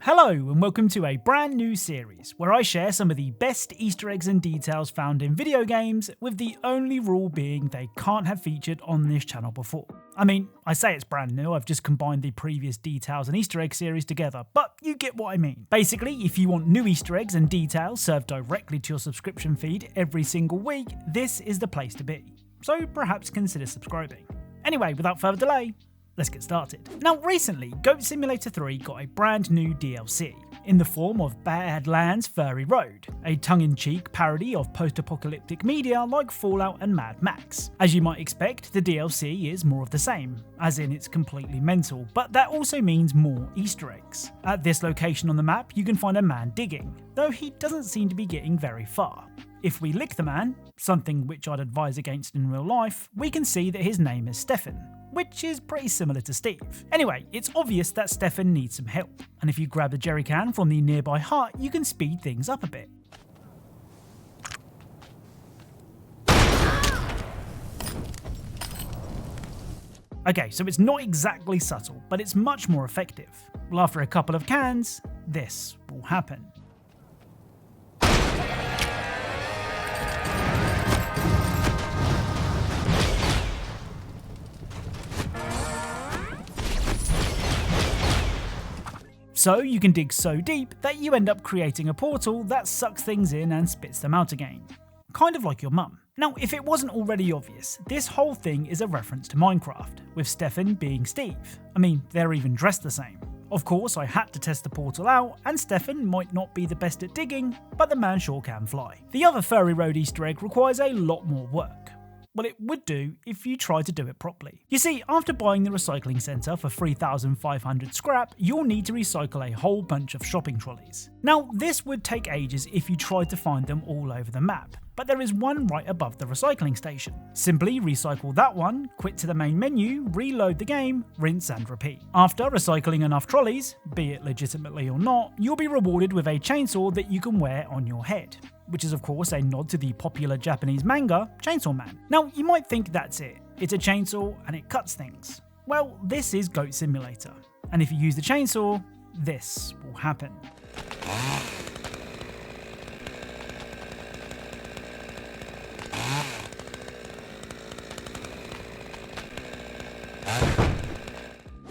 Hello and welcome to a brand new series where I share some of the best Easter eggs and details found in video games, with the only rule being they can't have featured on this channel before. I mean, I say it's brand new, I've just combined the previous details and Easter egg series together, but you get what I mean. Basically, if you want new Easter eggs and details served directly to your subscription feed every single week, this is the place to be. So perhaps consider subscribing. Anyway, without further delay, let's get started. Now recently, Goat Simulator 3 got a brand new DLC, in the form of Badlands Furry Road, a tongue-in-cheek parody of post-apocalyptic media like Fallout and Mad Max. As you might expect, the DLC is more of the same, as in it's completely mental, but that also means more Easter eggs. At this location on the map, you can find a man digging, though he doesn't seem to be getting very far. If we lick the man, something which I'd advise against in real life, we can see that his name is Stefan, which is pretty similar to Steve. Anyway, it's obvious that Stefan needs some help, and if you grab a jerry can from the nearby hut, you can speed things up a bit. Okay, so it's not exactly subtle, but it's much more effective. Well, after a couple of cans, this will happen. So you can dig so deep that you end up creating a portal that sucks things in and spits them out again. Kind of like your mum. Now, if it wasn't already obvious, this whole thing is a reference to Minecraft, with Stefan being Steve. I mean, they're even dressed the same. Of course, I had to test the portal out, and Stefan might not be the best at digging, but the man sure can fly. The other Furry Road Easter egg requires a lot more work. Well, it would do if you tried to do it properly. You see, after buying the recycling centre for 3,500 scrap, you'll need to recycle a whole bunch of shopping trolleys. Now, this would take ages if you tried to find them all over the map, but there is one right above the recycling station. Simply recycle that one, quit to the main menu, reload the game, rinse and repeat. After recycling enough trolleys, be it legitimately or not, you'll be rewarded with a chainsaw that you can wear on your head, which is of course a nod to the popular Japanese manga, Chainsaw Man. Now, you might think that's it. It's a chainsaw and it cuts things. Well, this is Goat Simulator, and if you use the chainsaw, this will happen.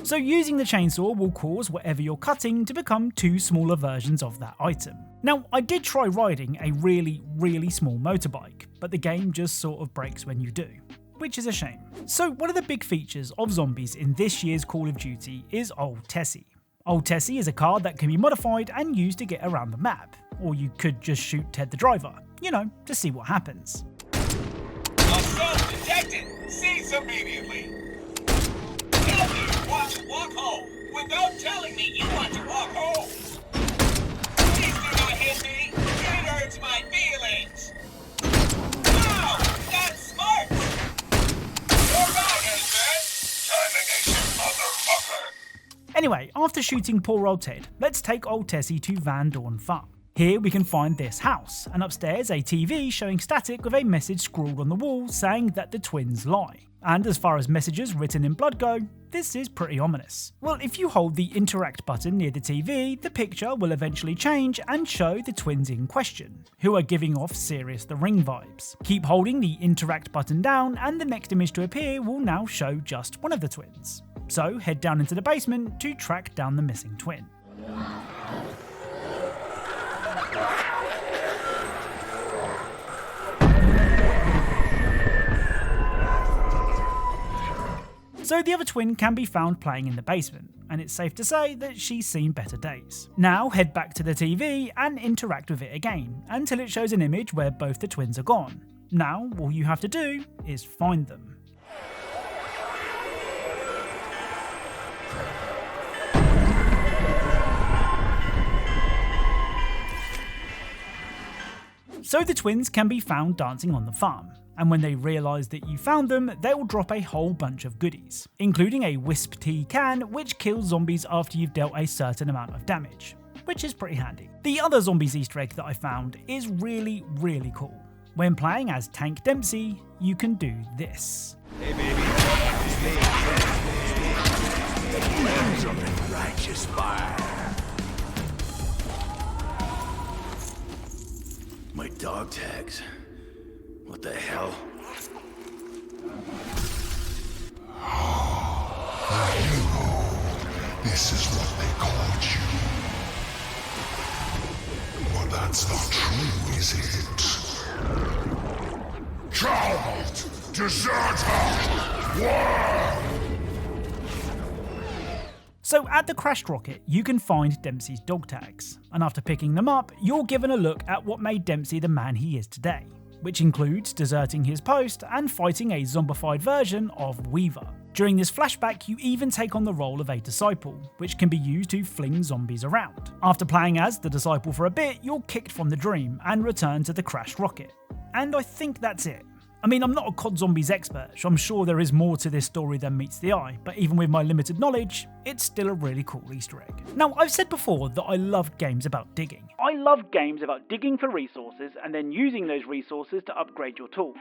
So using the chainsaw will cause whatever you're cutting to become two smaller versions of that item. Now, I did try riding a really small motorbike, but the game just sort of breaks when you do, which is a shame. So one of the big features of zombies in this year's Call of Duty is Old Tessie. Old Tessie is a car that can be modified and used to get around the map, or you could just shoot Ted the driver, you know, to see what happens. Assault detected! Cease immediately! Tell me you want to walk home without telling me you want to walk home! Please do not hit me! It hurts my feelings! Wow! That's smart! Your bag is dead! Termination, motherfucker! Anyway, after shooting poor old Ted, let's take Old Tessie to Van Dorn Farm. Here we can find this house, and upstairs a TV showing static with a message scrawled on the wall saying that the twins lie. And as far as messages written in blood go, this is pretty ominous. Well, if you hold the interact button near the TV, the picture will eventually change and show the twins in question, who are giving off Serious the Ring vibes. Keep holding the interact button down and the next image to appear will now show just one of the twins. So head down into the basement to track down the missing twin. So the other twin can be found playing in the basement, and it's safe to say that she's seen better days. Now head back to the TV and interact with it again, until it shows an image where both the twins are gone. Now all you have to do is find them. So the twins can be found dancing on the farm, and when they realise that you found them, they will drop a whole bunch of goodies, including a Wisp tea can which kills zombies after you've dealt a certain amount of damage, which is pretty handy. The other zombies Easter egg that I found is really cool. When playing as Tank Dempsey, you can do this. Hey baby, Flames of righteous fire. Dog tags. What the hell? This is what they called you. But that's not true, is it? Child! Deserter! War! So at the crashed rocket, you can find Dempsey's dog tags, and after picking them up, you're given a look at what made Dempsey the man he is today, which includes deserting his post and fighting a zombified version of Weaver. During this flashback, you even take on the role of a disciple, which can be used to fling zombies around. After playing as the disciple for a bit, you're kicked from the dream and return to the crashed rocket. And I think that's it. I mean, I'm not a COD Zombies expert, so I'm sure there is more to this story than meets the eye, but even with my limited knowledge, it's still a really cool Easter egg. Now, I've said before that I love games about digging. I love games about digging for resources and then using those resources to upgrade your tools.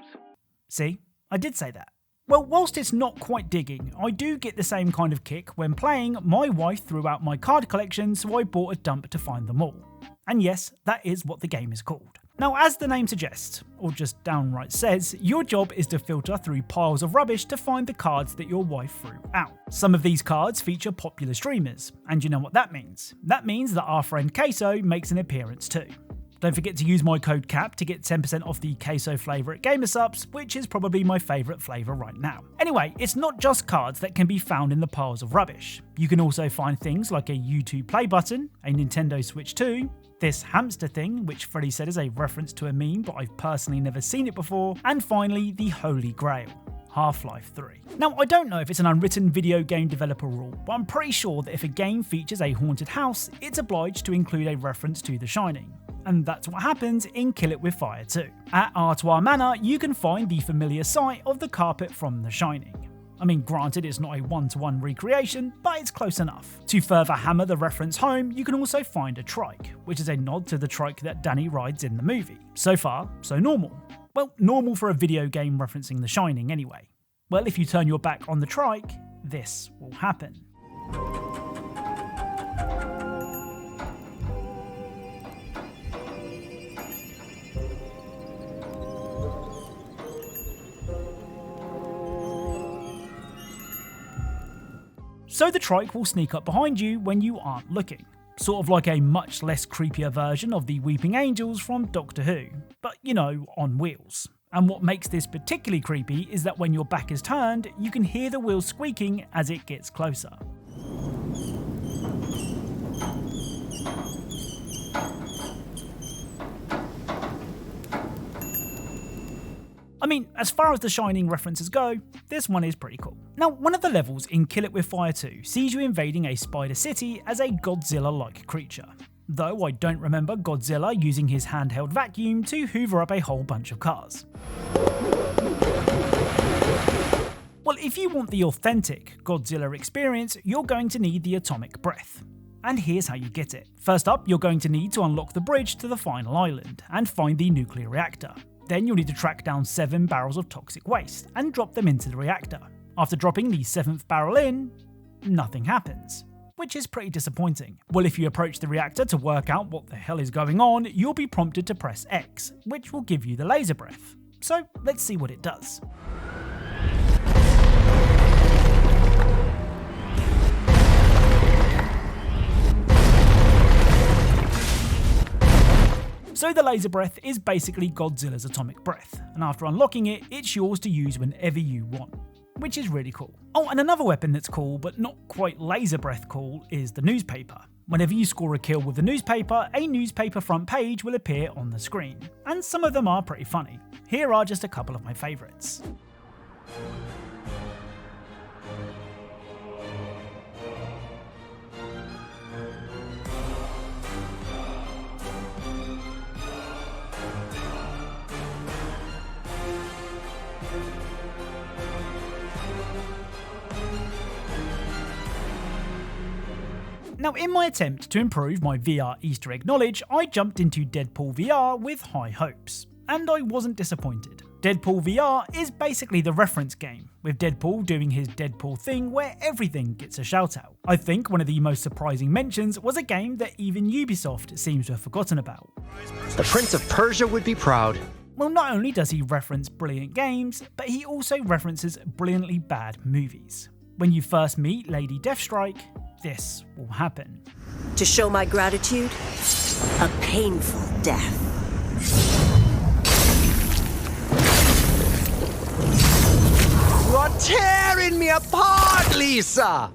See, I did say that. Well, whilst it's not quite digging, I do get the same kind of kick when playing. My wife threw out my card collection, so I bought a dump to find them all. And yes, that is what the game is called. Now, as the name suggests, or just downright says, your job is to filter through piles of rubbish to find the cards that your wife threw out. Some of these cards feature popular streamers, and you know what that means. That means that our friend Queso makes an appearance too. Don't forget to use my code CAP to get 10% off the queso flavour at GamerSupps, which is probably my favourite flavour right now. Anyway, it's not just cards that can be found in the piles of rubbish. You can also find things like a YouTube play button, a Nintendo Switch 2, this hamster thing, which Freddy said is a reference to a meme, but I've personally never seen it before, and finally the Holy Grail, Half-Life 3. Now, I don't know if it's an unwritten video game developer rule, but I'm pretty sure that if a game features a haunted house, it's obliged to include a reference to The Shining. And that's what happens in Kill It With Fire 2. At Artois Manor, you can find the familiar sight of the carpet from The Shining. I mean, granted, it's not a one-to-one recreation, but it's close enough. To further hammer the reference home, you can also find a trike, which is a nod to the trike that Danny rides in the movie. So far, so normal. Well, normal for a video game referencing The Shining anyway. Well, if you turn your back on the trike, this will happen. So the trike will sneak up behind you when you aren't looking. Sort of like a much less creepier version of the Weeping Angels from Doctor Who, but you know, on wheels. And what makes this particularly creepy is that when your back is turned, you can hear the wheels squeaking as it gets closer. I mean, as far as The Shining references go, this one is pretty cool. Now, one of the levels in Kill It With Fire 2 sees you invading a spider city as a Godzilla-like creature. Though I don't remember Godzilla using his handheld vacuum to hoover up a whole bunch of cars. Well, if you want the authentic Godzilla experience, you're going to need the atomic breath. And here's how you get it. First up, you're going to need to unlock the bridge to the final island and find the nuclear reactor. Then you'll need to track down 7 barrels of toxic waste and drop them into the reactor. After dropping the 7th barrel in, nothing happens, which is pretty disappointing. Well, if you approach the reactor to work out what the hell is going on, you'll be prompted to press X, which will give you the laser breath. So let's see what it does. So the laser breath is basically Godzilla's atomic breath, and after unlocking it, it's yours to use whenever you want, which is really cool. Oh, and another weapon that's cool, but not quite laser breath cool, is the newspaper. Whenever you score a kill with the newspaper, a newspaper front page will appear on the screen, and some of them are pretty funny. Here are just a couple of my favourites. Now, in my attempt to improve my VR Easter egg knowledge, I jumped into Deadpool VR with high hopes, and I wasn't disappointed. Deadpool VR is basically the reference game, with Deadpool doing his Deadpool thing where everything gets a shout out. I think one of the most surprising mentions was a game that even Ubisoft seems to have forgotten about. The Prince of Persia would be proud. Well, not only does he reference brilliant games, but he also references brilliantly bad movies. When you first meet Lady Deathstrike, this will happen. To show my gratitude, a painful death. You are tearing me apart, Lisa!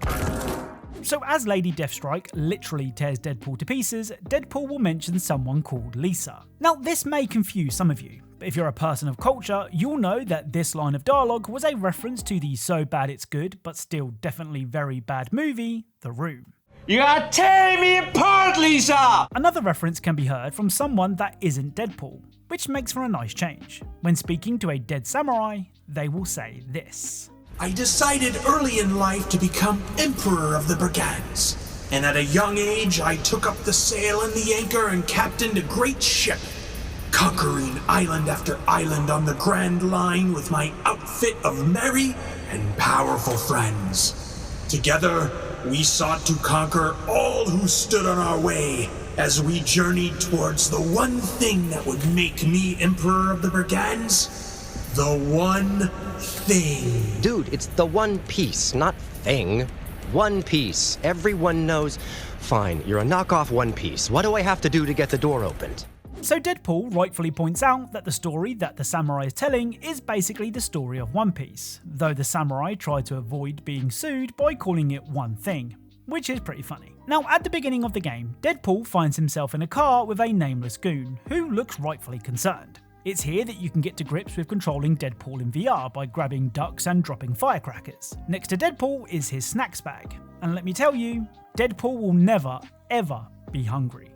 So as Lady Deathstrike literally tears Deadpool to pieces, Deadpool will mention someone called Lisa. Now this may confuse some of you, but if you're a person of culture, you'll know that this line of dialogue was a reference to the so bad it's good, but still definitely very bad movie, The Room. You are tearing me apart, Lisa! Another reference can be heard from someone that isn't Deadpool, which makes for a nice change. When speaking to a dead samurai, they will say this. I decided early in life to become Emperor of the Brigands, and at a young age I took up the sail and the anchor and captained a great ship, conquering island after island on the Grand Line with my outfit of merry and powerful friends. Together, we sought to conquer all who stood on our way as we journeyed towards the one thing that would make me Emperor of the Brigands. The one thing. Dude, it's the One Piece, not thing. One Piece. Everyone knows. Fine, you're a knockoff One Piece. What do I have to do to get the door opened? So Deadpool rightfully points out that the story that the samurai is telling is basically the story of One Piece, though the samurai tried to avoid being sued by calling it One Thing, which is pretty funny. Now at the beginning of the game, Deadpool finds himself in a car with a nameless goon, who looks rightfully concerned. It's here that you can get to grips with controlling Deadpool in VR by grabbing ducks and dropping firecrackers. Next to Deadpool is his snacks bag, and let me tell you, Deadpool will never, ever be hungry.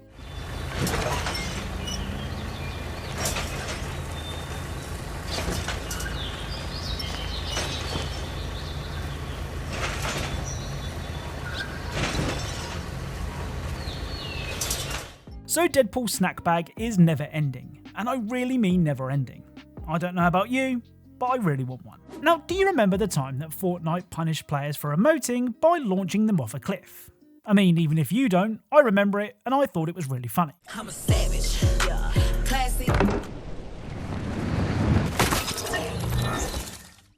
So Deadpool's snack bag is never ending, and I really mean never ending. I don't know about you, but I really want one. Now, do you remember the time that Fortnite punished players for emoting by launching them off a cliff? I mean, even if you don't, I remember it and I thought it was really funny. I'm a savage. Yeah. Classy.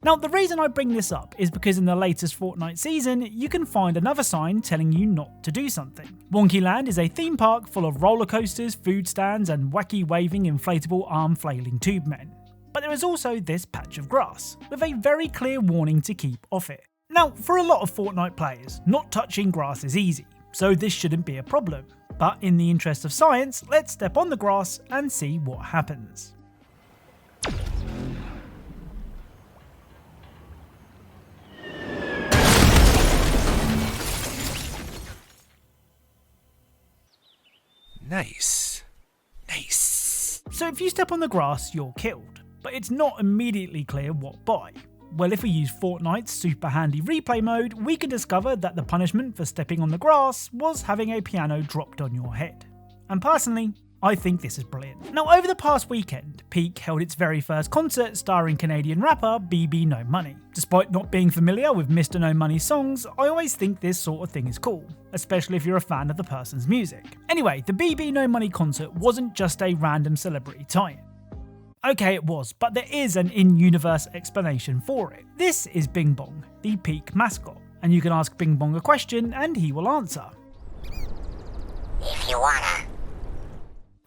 Now, the reason I bring this up is because in the latest Fortnite season, you can find another sign telling you not to do something. Wonkyland is a theme park full of roller coasters, food stands, and wacky waving inflatable arm flailing tube men. But there is also this patch of grass, with a very clear warning to keep off it. Now, for a lot of Fortnite players, not touching grass is easy, so this shouldn't be a problem. But in the interest of science, let's step on the grass and see what happens. Nice. Nice. So if you step on the grass, you're killed, but it's not immediately clear what by. Well, if we use Fortnite's super handy replay mode, we can discover that the punishment for stepping on the grass was having a piano dropped on your head. And personally, I think this is brilliant. Now, over the past weekend, Peak held its very first concert starring Canadian rapper BB No Money. Despite not being familiar with Mr. No Money's songs, I always think this sort of thing is cool, especially if you're a fan of the person's music. Anyway, the BB No Money concert wasn't just a random celebrity tie-in. Okay, it was, but there is an in-universe explanation for it. This is Bing Bong, the Peak mascot, and you can ask Bing Bong a question and he will answer. If you wanna.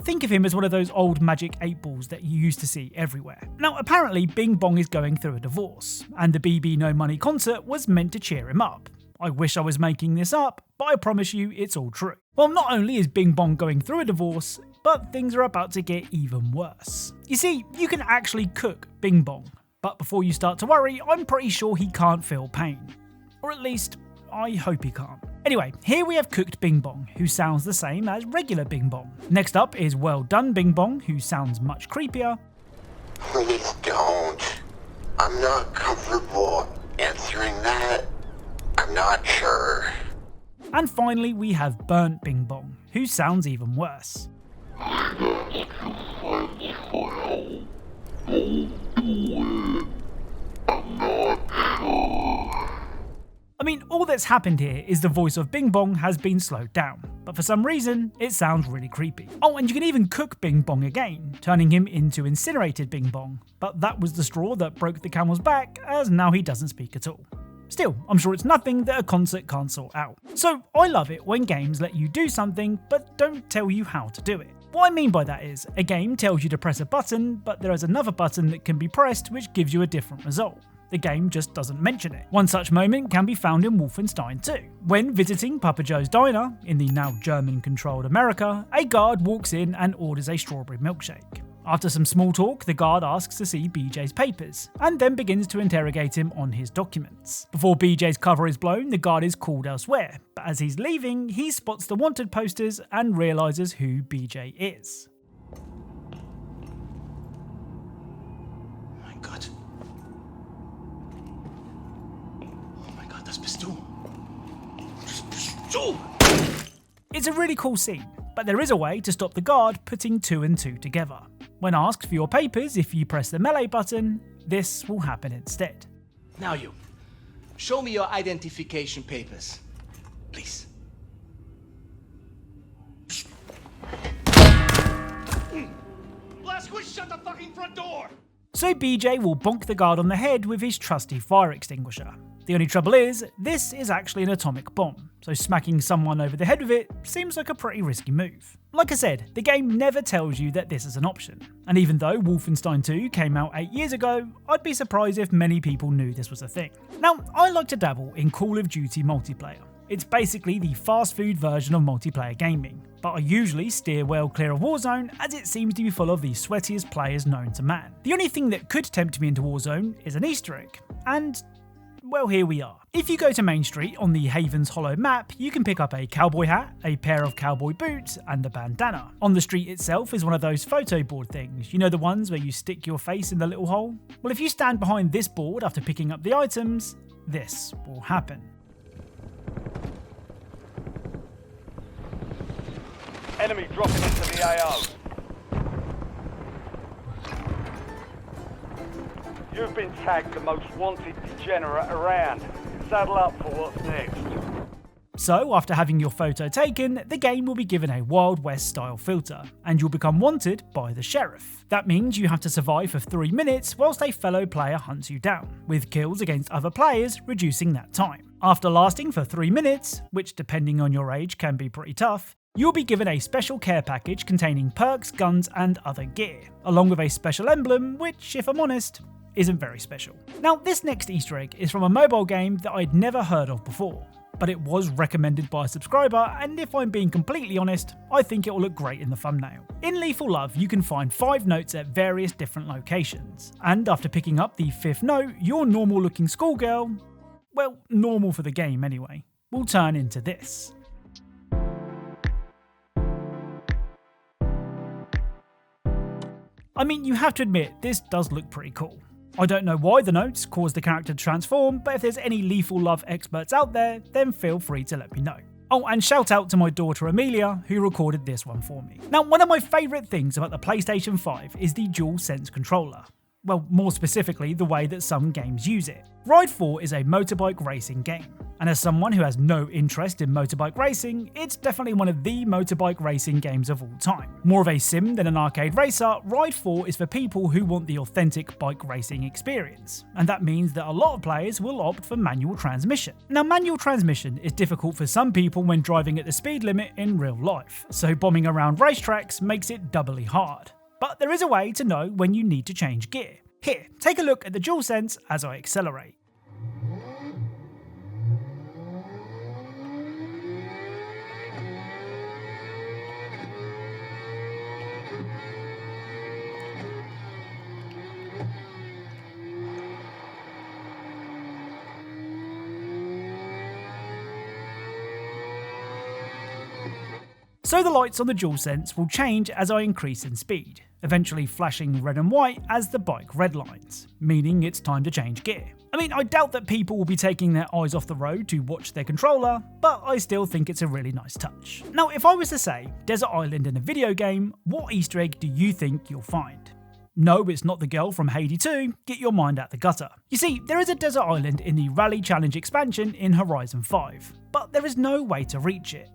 Think of him as one of those old magic 8 balls that you used to see everywhere. Now, apparently Bing Bong is going through a divorce, and the BB No Money concert was meant to cheer him up. I wish I was making this up, but I promise you it's all true. Well, not only is Bing Bong going through a divorce, but things are about to get even worse. You see, you can actually cook Bing Bong, but before you start to worry, I'm pretty sure he can't feel pain. Or at least, I hope he can't. Anyway, here we have cooked Bing Bong, who sounds the same as regular Bing Bong. Next up is Well Done Bing Bong, who sounds much creepier. Please don't. I'm not comfortable answering that. I'm not sure. And finally, we have Burnt Bing Bong, who sounds even worse. I asked you friends for help. I mean, all that's happened here is the voice of Bing Bong has been slowed down, but for some reason, it sounds really creepy. Oh, and you can even cook Bing Bong again, turning him into incinerated Bing Bong, but that was the straw that broke the camel's back, as now he doesn't speak at all. Still, I'm sure it's nothing that a concert can't sort out. So I love it when games let you do something, but don't tell you how to do it. What I mean by that is, a game tells you to press a button, but there is another button that can be pressed which gives you a different result. The game just doesn't mention it. One such moment can be found in Wolfenstein 2. When visiting Papa Joe's diner, in the now German-controlled America, a guard walks in and orders a strawberry milkshake. After some small talk, the guard asks to see BJ's papers, and then begins to interrogate him on his documents. Before BJ's cover is blown, the guard is called elsewhere, but as he's leaving, he spots the wanted posters and realises who BJ is. Mein Gott. Oh mein Gott, das bist du. Das bist du. It's a really cool scene, but there is a way to stop the guard putting 2 and 2 together. When asked for your papers, if you press the melee button, this will happen instead. Now you. Show me your identification papers. Please. Blazkowicz, shut the fucking front door! So BJ will bonk the guard on the head with his trusty fire extinguisher. The only trouble is, this is actually an atomic bomb, so smacking someone over the head with it seems like a pretty risky move. Like I said, the game never tells you that this is an option, and even though Wolfenstein 2 came out 8 years ago, I'd be surprised if many people knew this was a thing. Now, I like to dabble in Call of Duty multiplayer. It's basically the fast food version of multiplayer gaming, but I usually steer well clear of Warzone as it seems to be full of the sweatiest players known to man. The only thing that could tempt me into Warzone is an Easter egg, and well, here we are. If you go to Main Street on the Havens Hollow map, you can pick up a cowboy hat, a pair of cowboy boots, and a bandana. On the street itself is one of those photo board things, you know, the ones where you stick your face in the little hole? Well, if you stand behind this board after picking up the items, this will happen. Enemy dropping into the AO. You've been tagged the most wanted degenerate around. Saddle up for what's next. So, after having your photo taken, the game will be given a Wild West style filter, and you'll become wanted by the sheriff. That means you have to survive for 3 minutes whilst a fellow player hunts you down, with kills against other players reducing that time. After lasting for 3 minutes, which depending on your age can be pretty tough, you'll be given a special care package containing perks, guns, and other gear, along with a special emblem, which, if I'm honest, isn't very special. Now, this next Easter egg is from a mobile game that I'd never heard of before, but it was recommended by a subscriber, and if I'm being completely honest, I think it will look great in the thumbnail. In Lethal Love, you can find 5 notes at various different locations, and after picking up the 5th note, your normal looking schoolgirl, well, normal for the game anyway, will turn into this. I mean, you have to admit, this does look pretty cool. I don't know why the notes cause the character to transform, but if there's any Lethal Love experts out there, then feel free to let me know. Oh, and shout out to my daughter Amelia, who recorded this one for me. Now, one of my favourite things about the PlayStation 5 is the DualSense controller. Well, more specifically, the way that some games use it. Ride 4 is a motorbike racing game, and as someone who has no interest in motorbike racing, it's definitely one of the motorbike racing games of all time. More of a sim than an arcade racer, Ride 4 is for people who want the authentic bike racing experience, and that means that a lot of players will opt for manual transmission. Now, manual transmission is difficult for some people when driving at the speed limit in real life, so bombing around racetracks makes it doubly hard. But there is a way to know when you need to change gear. Here, take a look at the DualSense as I accelerate. So the lights on the DualSense will change as I increase in speed, eventually flashing red and white as the bike redlines, meaning it's time to change gear. I mean, I doubt that people will be taking their eyes off the road to watch their controller, but I still think it's a really nice touch. Now, if I was to say Desert Island in a video game, what Easter egg do you think you'll find? No, it's not the girl from Hades 2, get your mind out the gutter. You see, there is a desert island in the Rally Challenge expansion in Horizon 5, but there is no way to reach it.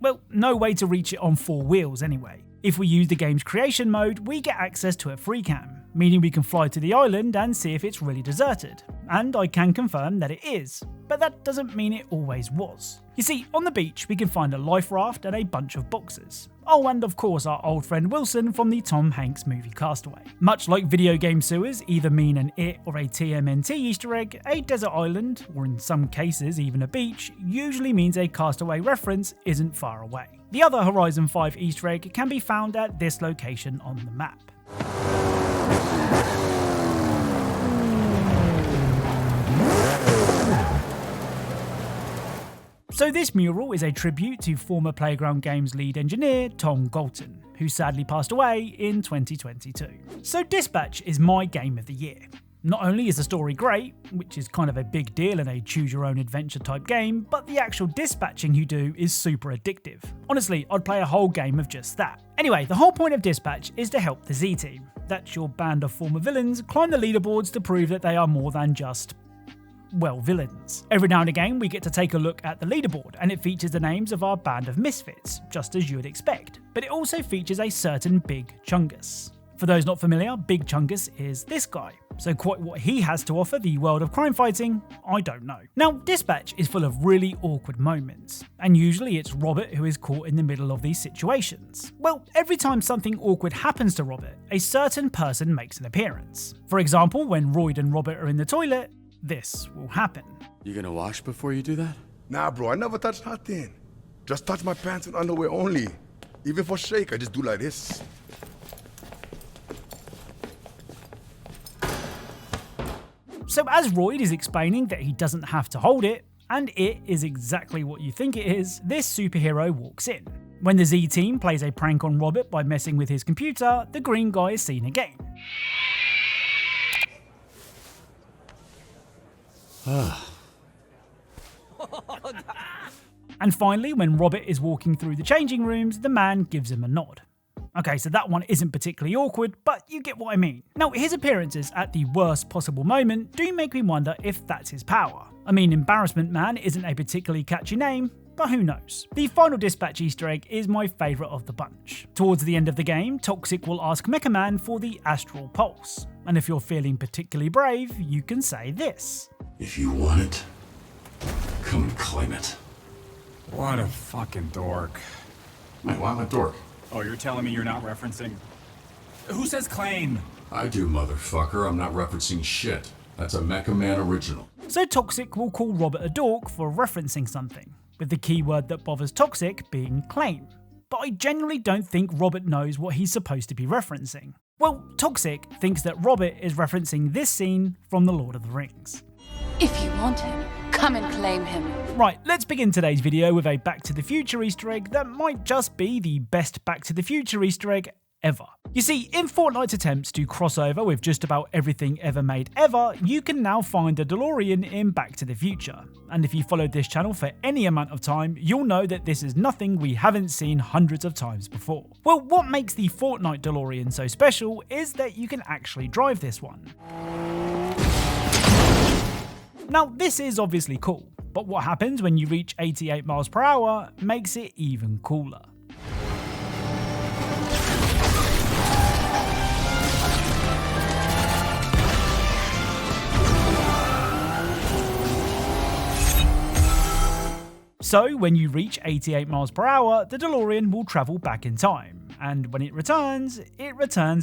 Well, no way to reach it on 4 wheels anyway. If we use the game's creation mode, we get access to a free cam, meaning we can fly to the island and see if it's really deserted. And I can confirm that it is, but that doesn't mean it always was. You see, on the beach we can find a life raft and a bunch of boxes. Oh, and of course our old friend Wilson from the Tom Hanks movie Castaway. Much like video game sewers either mean an IT or a TMNT Easter egg, a desert island, or in some cases even a beach, usually means a Castaway reference isn't far away. The other Horizon 5 Easter egg can be found at this location on the map. So this mural is a tribute to former Playground Games lead engineer Tom Galton, who sadly passed away in 2022. So Dispatch is my game of the year. Not only is the story great, which is kind of a big deal in a choose-your-own-adventure type game, but the actual dispatching you do is super addictive. Honestly, I'd play a whole game of just that. Anyway, the whole point of Dispatch is to help the Z-Team. That's your band of former villains climb the leaderboards to prove that they are more than just, well, villains. Every now and again we get to take a look at the leaderboard and it features the names of our band of misfits, just as you would expect. But it also features a certain Big Chungus. For those not familiar, Big Chungus is this guy. So quite what he has to offer the world of crime fighting, I don't know. Now, Dispatch is full of really awkward moments, and usually it's Robert who is caught in the middle of these situations. Well, every time something awkward happens to Robert, a certain person makes an appearance. For example, when Royd and Robert are in the toilet, this will happen. You gonna wash before you do that? Nah, bro, I never touch nothing. Just touch my pants and underwear only. Even for shake, I just do like this. So as Royd is explaining that he doesn't have to hold it, and it is exactly what you think it is, this superhero walks in. When the Z-Team plays a prank on Robert by messing with his computer, the green guy is seen again. And finally, when Robert is walking through the changing rooms, the man gives him a nod. Okay, so that one isn't particularly awkward, but you get what I mean. Now, his appearances at the worst possible moment do make me wonder if that's his power. I mean, Embarrassment Man isn't a particularly catchy name, but who knows. The final Dispatch Easter egg is my favourite of the bunch. Towards the end of the game, Toxic will ask Mecha Man for the Astral Pulse. And if you're feeling particularly brave, you can say this. If you want it, come and claim it. What a fucking dork. Wait, why am I a dork? Oh, you're telling me you're not referencing? Who says claim? I do, motherfucker. I'm not referencing shit. That's a Mecha Man original. So Toxic will call Robert a dork for referencing something, with the keyword that bothers Toxic being claim. But I genuinely don't think Robert knows what he's supposed to be referencing. Well, Toxic thinks that Robert is referencing this scene from The Lord of the Rings. If you want him, come and claim him. Right, let's begin today's video with a Back to the Future Easter egg that might just be the best Back to the Future Easter egg ever. You see, in Fortnite's attempts to cross over with just about everything ever made ever, you can now find a DeLorean in Back to the Future. And if you followed this channel for any amount of time, you'll know that this is nothing we haven't seen hundreds of times before. Well, what makes the Fortnite DeLorean so special is that you can actually drive this one. Now, this is obviously cool, but what happens when you reach 88 miles per hour makes it even cooler. So, when you reach 88 miles per hour, the DeLorean will travel back in time. And when it returns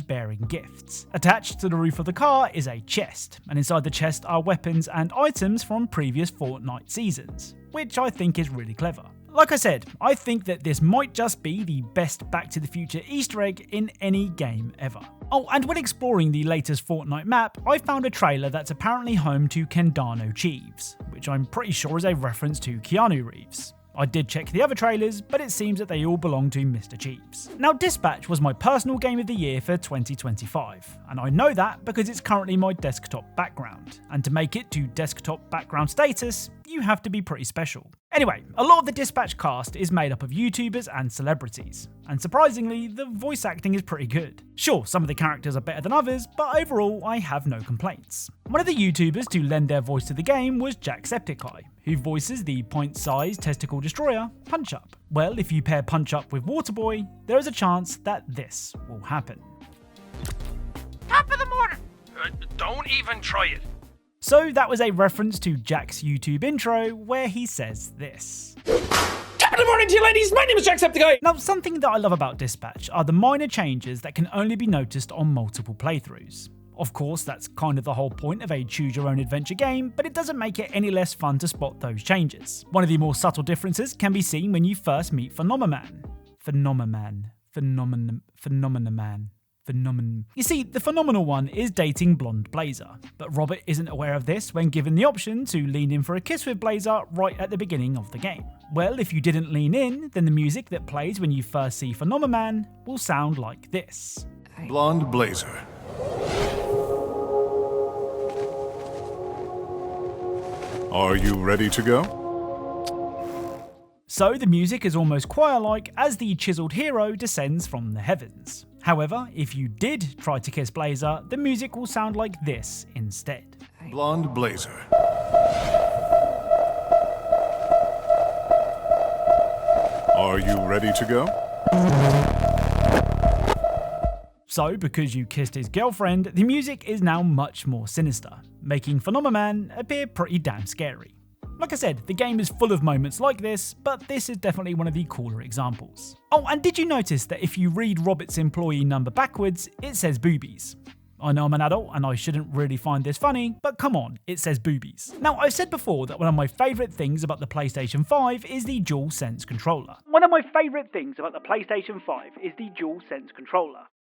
bearing gifts. Attached to the roof of the car is a chest, and inside the chest are weapons and items from previous Fortnite seasons, which I think is really clever. Like I said, I think that this might just be the best Back to the Future Easter egg in any game ever. Oh, and when exploring the latest Fortnite map, I found a trailer that's apparently home to Kendano Cheeves, which I'm pretty sure is a reference to Keanu Reeves. I did check the other trailers, but it seems that they all belong to Mr. Cheeves. Now, Dispatch was my personal game of the year for 2025, and I know that because it's currently my desktop background, and to make it to desktop background status, you have to be pretty special. Anyway, a lot of the Dispatch cast is made up of YouTubers and celebrities, and surprisingly, the voice acting is pretty good. Sure, some of the characters are better than others, but overall I have no complaints. One of the YouTubers to lend their voice to the game was Jacksepticeye, who voices the point-sized testicle destroyer, Punch Up. Well, if you pair Punch Up with Waterboy, there is a chance that this will happen. Top of the morning! Don't even try it. So that was a reference to Jack's YouTube intro where he says this. Top of the morning to you ladies, my name is Jacksepticeye! Now, something that I love about Dispatch are the minor changes that can only be noticed on multiple playthroughs. Of course, that's kind of the whole point of a choose-your-own-adventure game, but it doesn't make it any less fun to spot those changes. One of the more subtle differences can be seen when you first meet Phenomenon. You see, the phenomenal one is dating Blonde Blazer, but Robert isn't aware of this when given the option to lean in for a kiss with Blazer right at the beginning of the game. Well, if you didn't lean in, then the music that plays when you first see Phenomenon will sound like this. Blonde Blazer. Are you ready to go? So the music is almost choir-like as the chiseled hero descends from the heavens. However, if you did try to kiss Blazer, the music will sound like this instead. Blonde Blazer. Are you ready to go? So, because you kissed his girlfriend, the music is now much more sinister, making Phenomenon appear pretty damn scary. Like I said, the game is full of moments like this, but this is definitely one of the cooler examples. Oh, and did you notice that if you read Robert's employee number backwards, it says boobies? I know I'm an adult and I shouldn't really find this funny, but come on, it says boobies. Now, I've said before that one of my favourite things about the PlayStation 5 is the DualSense controller.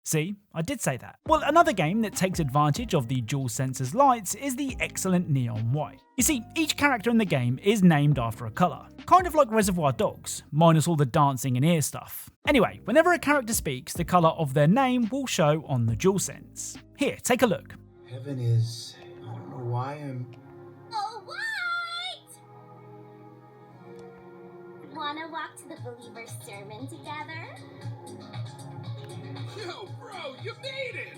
See, I did say that. Well, another game that takes advantage of the DualSense's lights is the Eggcellent Neon White. You see, each character in the game is named after a colour, kind of like Reservoir Dogs, minus all the dancing and ear stuff. Anyway, whenever a character speaks, the colour of their name will show on the DualSense. Here, take a look. Heaven is... I don't know why I'm... Oh, what? Wanna walk to the Believer's Sermon together? Yo, bro, you made it!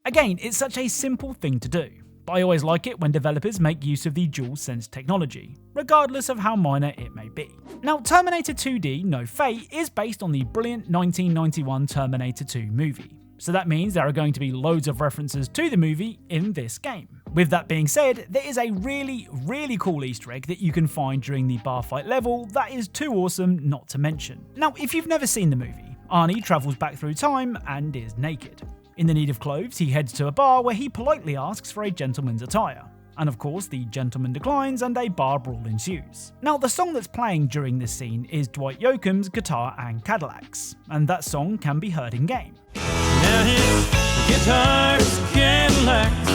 Again, it's such a simple thing to do, but I always like it when developers make use of the DualSense technology, regardless of how minor it may be. Now, Terminator 2D No Fate is based on the brilliant 1991 Terminator 2 movie, so that means there are going to be loads of references to the movie in this game. With that being said, there is a really cool Easter egg that you can find during the bar fight level that is too awesome not to mention. Now, if you've never seen the movie, Arnie travels back through time and is naked. In the need of clothes, he heads to a bar where he politely asks for a gentleman's attire. And of course, the gentleman declines and a bar brawl ensues. Now, the song that's playing during this scene is Dwight Yoakam's Guitar and Cadillacs, and that song can be heard in-game. Now his guitars, Cadillacs,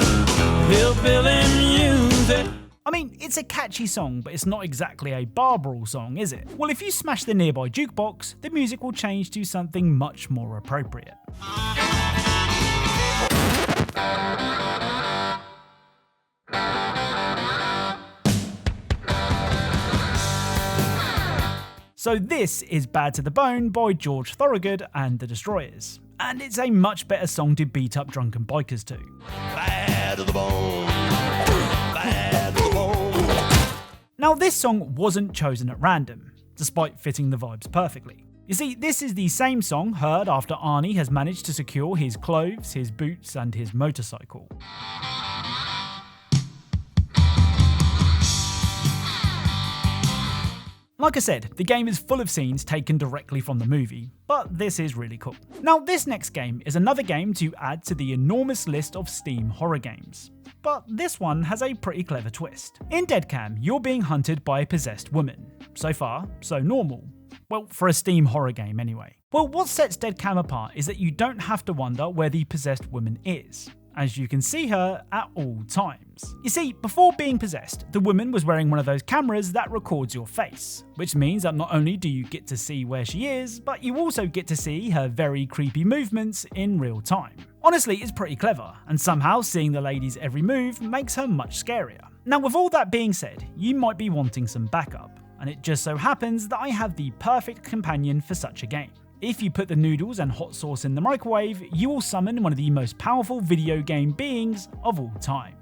hillbilly music. I mean, it's a catchy song, but it's not exactly a bar brawl song, is it? Well, if you smash the nearby jukebox, the music will change to something much more appropriate. So this is Bad to the Bone by George Thorogood and the Destroyers, and it's a much better song to beat up drunken bikers to. Bad to the bone. Bad to the bone. Now, this song wasn't chosen at random, despite fitting the vibes perfectly. You see, this is the same song heard after Arnie has managed to secure his clothes, his boots, and his motorcycle. Like I said, the game is full of scenes taken directly from the movie, but this is really cool. Now, this next game is another game to add to the enormous list of Steam horror games. But this one has a pretty clever twist. In Deadcam, you're being hunted by a possessed woman. So far, so normal. Well, for a Steam horror game anyway. Well, what sets Deadcam apart is that you don't have to wonder where the possessed woman is, as you can see her at all times. You see, before being possessed, the woman was wearing one of those cameras that records your face, which means that not only do you get to see where she is, but you also get to see her very creepy movements in real time. Honestly, it's pretty clever, and somehow seeing the lady's every move makes her much scarier. Now with all that being said, you might be wanting some backup, and it just so happens that I have the perfect companion for such a game. If you put the noodles and hot sauce in the microwave, you will summon one of the most powerful video game beings of all time.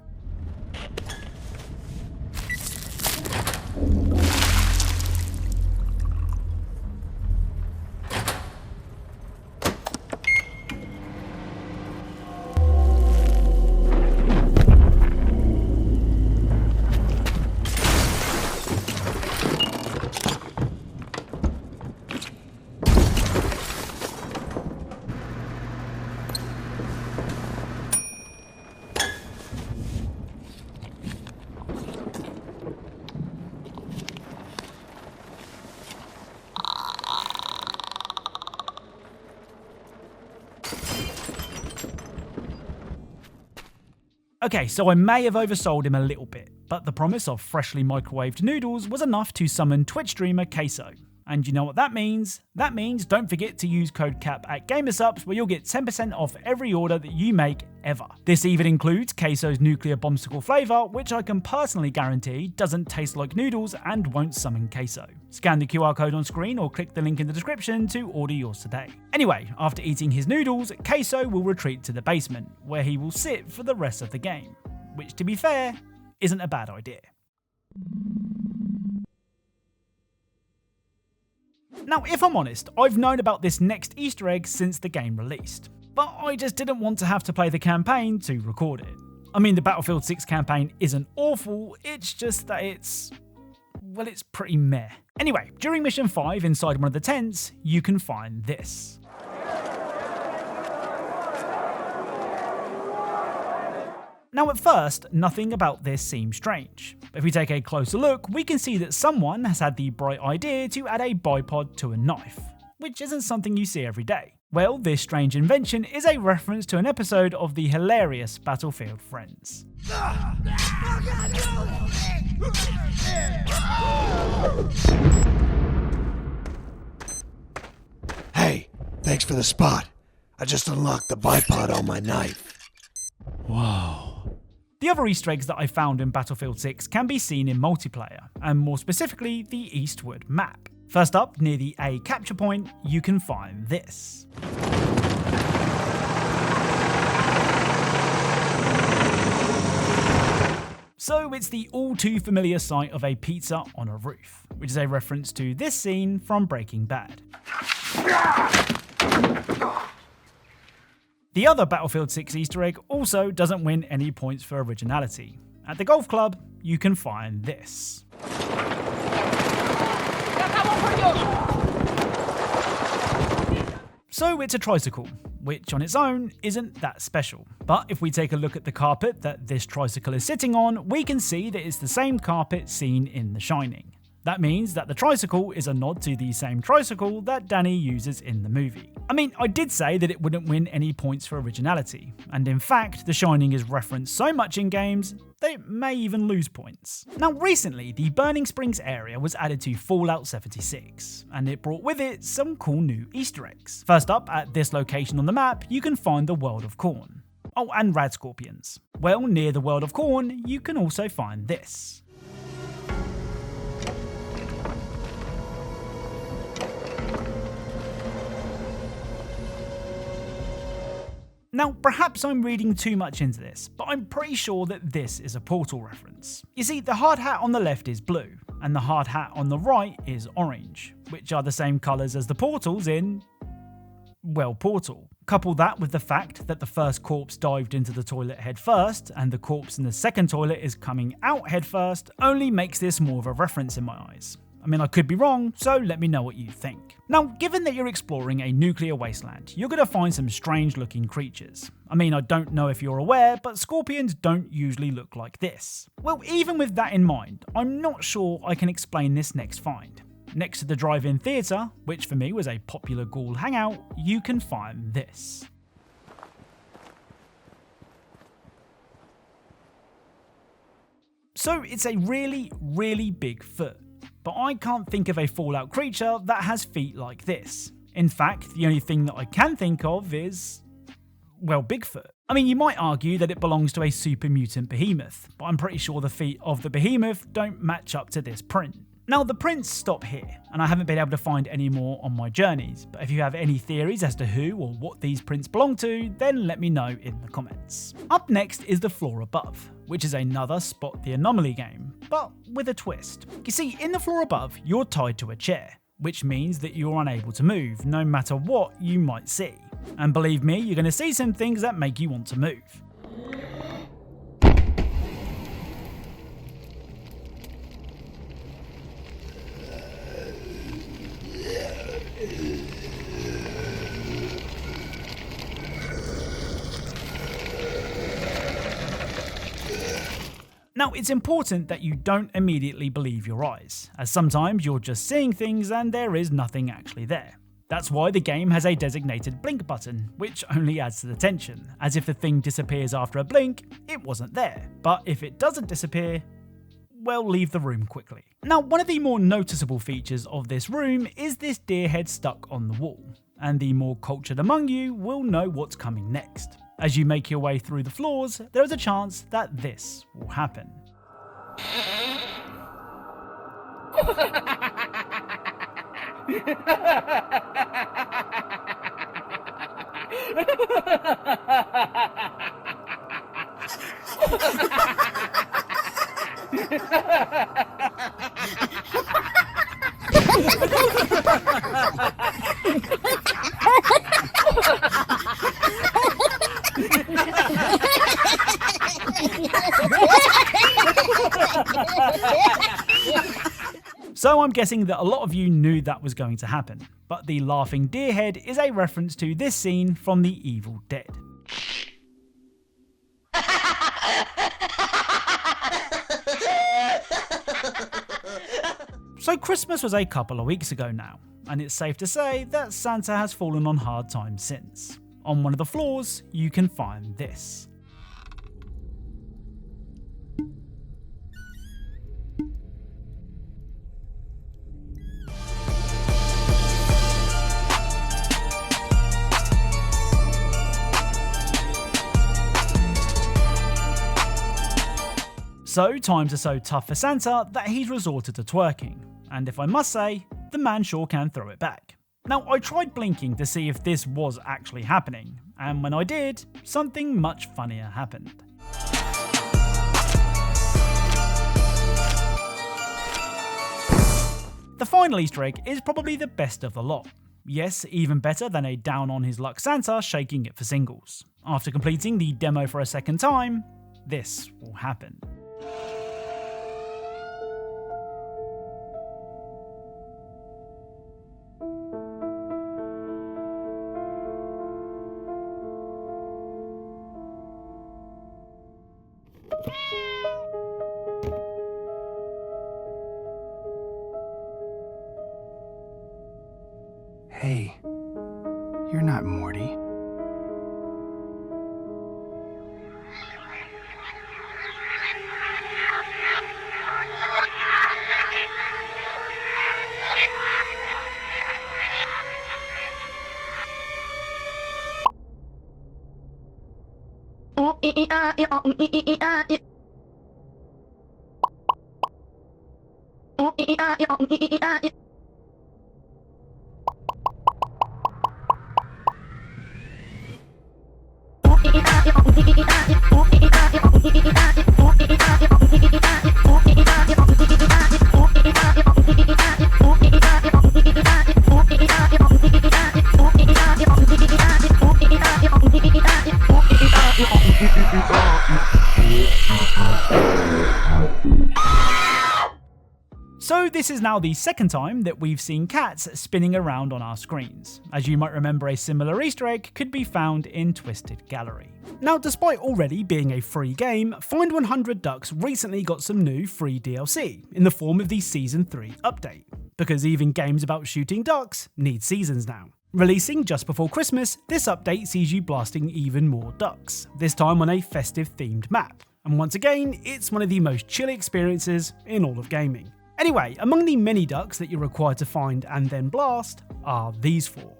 Okay, so I may have oversold him a little bit, but the promise of freshly microwaved noodles was enough to summon Twitch streamer Queso. And you know what that means? That means don't forget to use code CAP at GamerSupps where you'll get 10% off every order that you make ever. This even includes Queso's nuclear bombsicle flavour, which I can personally guarantee doesn't taste like noodles and won't summon Queso. Scan the QR code on screen or click the link in the description to order yours today. Anyway, after eating his noodles, Queso will retreat to the basement, where he will sit for the rest of the game. Which, to be fair, isn't a bad idea. Now, if I'm honest, I've known about this next Easter egg since the game released, but I just didn't want to have to play the campaign to record it. I mean, the Battlefield 6 campaign isn't awful, it's just that it's pretty meh. Anyway, during Mission 5 inside one of the tents, you can find this. Now at first, nothing about this seems strange, but if we take a closer look, we can see that someone has had the bright idea to add a bipod to a knife, which isn't something you see every day. Well, this strange invention is a reference to an episode of the hilarious Battlefield Friends. Hey, thanks for the spot. I just unlocked the bipod on my knife. Whoa. The other Easter eggs that I found in Battlefield 6 can be seen in multiplayer, and more specifically the Eastwood map. First up, near the A capture point, you can find this. So it's the all too familiar sight of a pizza on a roof, which is a reference to this scene from Breaking Bad. The other Battlefield 6 Easter egg also doesn't win any points for originality. At the golf club, you can find this. So it's a tricycle, which on its own isn't that special. But if we take a look at the carpet that this tricycle is sitting on, we can see that it's the same carpet seen in The Shining. That means that the tricycle is a nod to the same tricycle that Danny uses in the movie. I mean, I did say that it wouldn't win any points for originality, and in fact, The Shining is referenced so much in games, they may even lose points. Now recently, the Burning Springs area was added to Fallout 76, and it brought with it some cool new Easter eggs. First up, at this location on the map, you can find the World of Corn. Oh, and rad scorpions. Well, near the World of Corn, you can also find this. Now, perhaps I'm reading too much into this, but I'm pretty sure that this is a Portal reference. You see, the hard hat on the left is blue, and the hard hat on the right is orange, which are the same colours as the portals in, well, Portal. Couple that with the fact that the first corpse dived into the toilet head first, and the corpse in the second toilet is coming out head first, only makes this more of a reference in my eyes. I mean, I could be wrong, so let me know what you think. Now, given that you're exploring a nuclear wasteland, you're going to find some strange looking creatures. I mean, I don't know if you're aware, but scorpions don't usually look like this. Well, even with that in mind, I'm not sure I can explain this next find. Next to the drive-in theatre, which for me was a popular ghoul hangout, you can find this. So it's a really, really big foot. But I can't think of a Fallout creature that has feet like this. In fact, the only thing that I can think of is, well, Bigfoot. I mean, you might argue that it belongs to a super mutant behemoth, but I'm pretty sure the feet of the behemoth don't match up to this print. Now, the prints stop here, and I haven't been able to find any more on my journeys, but if you have any theories as to who or what these prints belong to, then let me know in the comments. Up next is the floor above, which is another Spot the Anomaly game, but with a twist. You see, in the floor above, you're tied to a chair, which means that you're unable to move, no matter what you might see. And believe me, you're going to see some things that make you want to move. Now, it's important that you don't immediately believe your eyes, as sometimes you're just seeing things and there is nothing actually there. That's why the game has a designated blink button, which only adds to the tension, as if the thing disappears after a blink, it wasn't there. But if it doesn't disappear, well, leave the room quickly. Now, one of the more noticeable features of this room is this deer head stuck on the wall, and the more cultured among you will know what's coming next. As you make your way through the floors, there is a chance that this will happen. So I'm guessing that a lot of you knew that was going to happen, but the laughing deer head is a reference to this scene from The Evil Dead. So Christmas was a couple of weeks ago now, and it's safe to say that Santa has fallen on hard times since. On one of the floors, you can find this. So times are so tough for Santa that he's resorted to twerking, and if I must say, the man sure can throw it back. Now, I tried blinking to see if this was actually happening, and when I did, something much funnier happened. The final Easter egg is probably the best of the lot. Yes, even better than a down on his luck Santa shaking it for singles. After completing the demo for a second time, this will happen. Hey, you're not Morty. So this is now the second time that we've seen cats spinning around on our screens. As you might remember, a similar Easter egg could be found in Twisted Gallery. Now, despite already being a free game, Find 100 Ducks recently got some new free DLC in the form of the Season 3 update, because even games about shooting ducks need seasons now. Releasing just before Christmas, this update sees you blasting even more ducks, this time on a festive themed map. And once again, it's one of the most chill experiences in all of gaming. Anyway, among the many ducks that you're required to find and then blast are these four.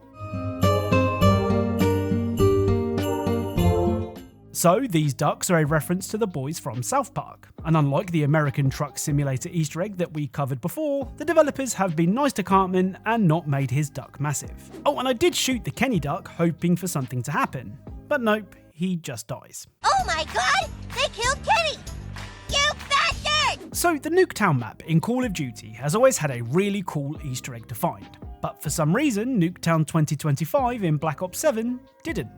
So these ducks are a reference to the boys from South Park, and unlike the American Truck Simulator Easter egg that we covered before, the developers have been nice to Cartman and not made his duck massive. Oh, and I did shoot the Kenny duck hoping for something to happen, but nope, he just dies. Oh my god! They killed Kenny! You bastard! So the Nuketown map in Call of Duty has always had a really cool Easter egg to find, but for some reason Nuketown 2025 in Black Ops 7 didn't.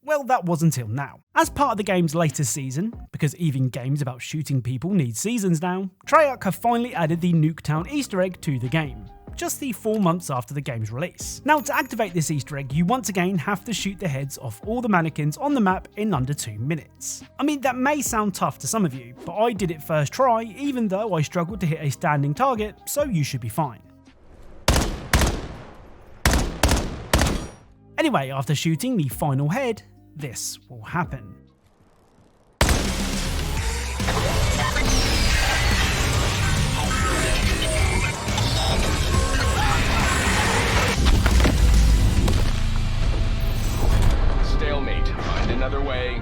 Well, that was until now. As part of the game's latest season, because even games about shooting people need seasons now, Treyarch have finally added the Nuketown Easter egg to the game, just the 4 months after the game's release. Now, to activate this Easter egg, you once again have to shoot the heads off all the mannequins on the map in under 2 minutes. I mean, that may sound tough to some of you, but I did it first try, even though I struggled to hit a standing target, so you should be fine. Anyway, after shooting the final head, this will happen. Stalemate. Find another way.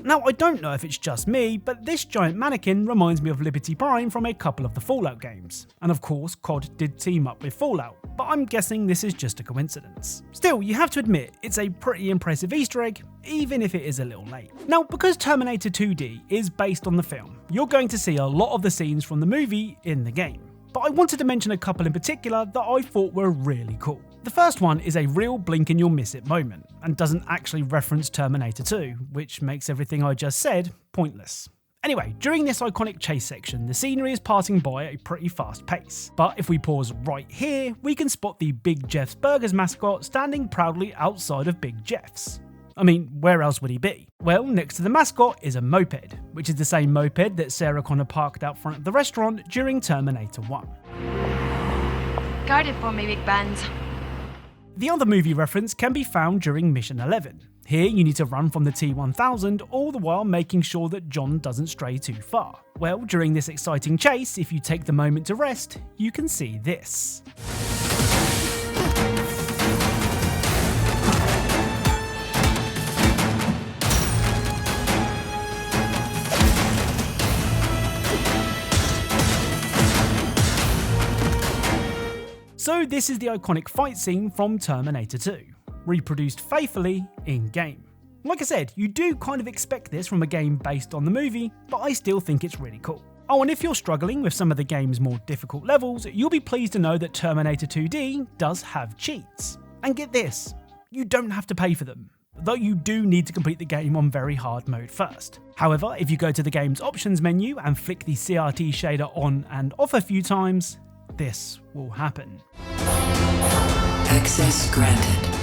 Now, I don't know if it's just me, but this giant mannequin reminds me of Liberty Prime from a couple of the Fallout games. And of course, COD did team up with Fallout, but I'm guessing this is just a coincidence. Still, you have to admit, it's a pretty impressive Easter egg, even if it is a little late. Now, because Terminator 2D is based on the film, you're going to see a lot of the scenes from the movie in the game. But I wanted to mention a couple in particular that I thought were really cool. The first one is a real blink and you'll miss it moment, and doesn't actually reference Terminator 2, which makes everything I just said pointless. Anyway, during this iconic chase section, the scenery is passing by at a pretty fast pace. But if we pause right here, we can spot the Big Jeff's Burgers mascot standing proudly outside of Big Jeff's. I mean, where else would he be? Well, next to the mascot is a moped, which is the same moped that Sarah Connor parked out front of the restaurant during Terminator 1. Guard it for me, Big Bands. The other movie reference can be found during Mission 11. Here you need to run from the T-1000, all the while making sure that John doesn't stray too far. Well, during this exciting chase, if you take the moment to rest, you can see this. So this is the iconic fight scene from Terminator 2, reproduced faithfully in-game. Like I said, you do kind of expect this from a game based on the movie, but I still think it's really cool. Oh, and if you're struggling with some of the game's more difficult levels, you'll be pleased to know that Terminator 2D does have cheats. And get this, you don't have to pay for them, though you do need to complete the game on very hard mode first. However, if you go to the game's options menu and flick the CRT shader on and off a few times, this will happen. Access granted.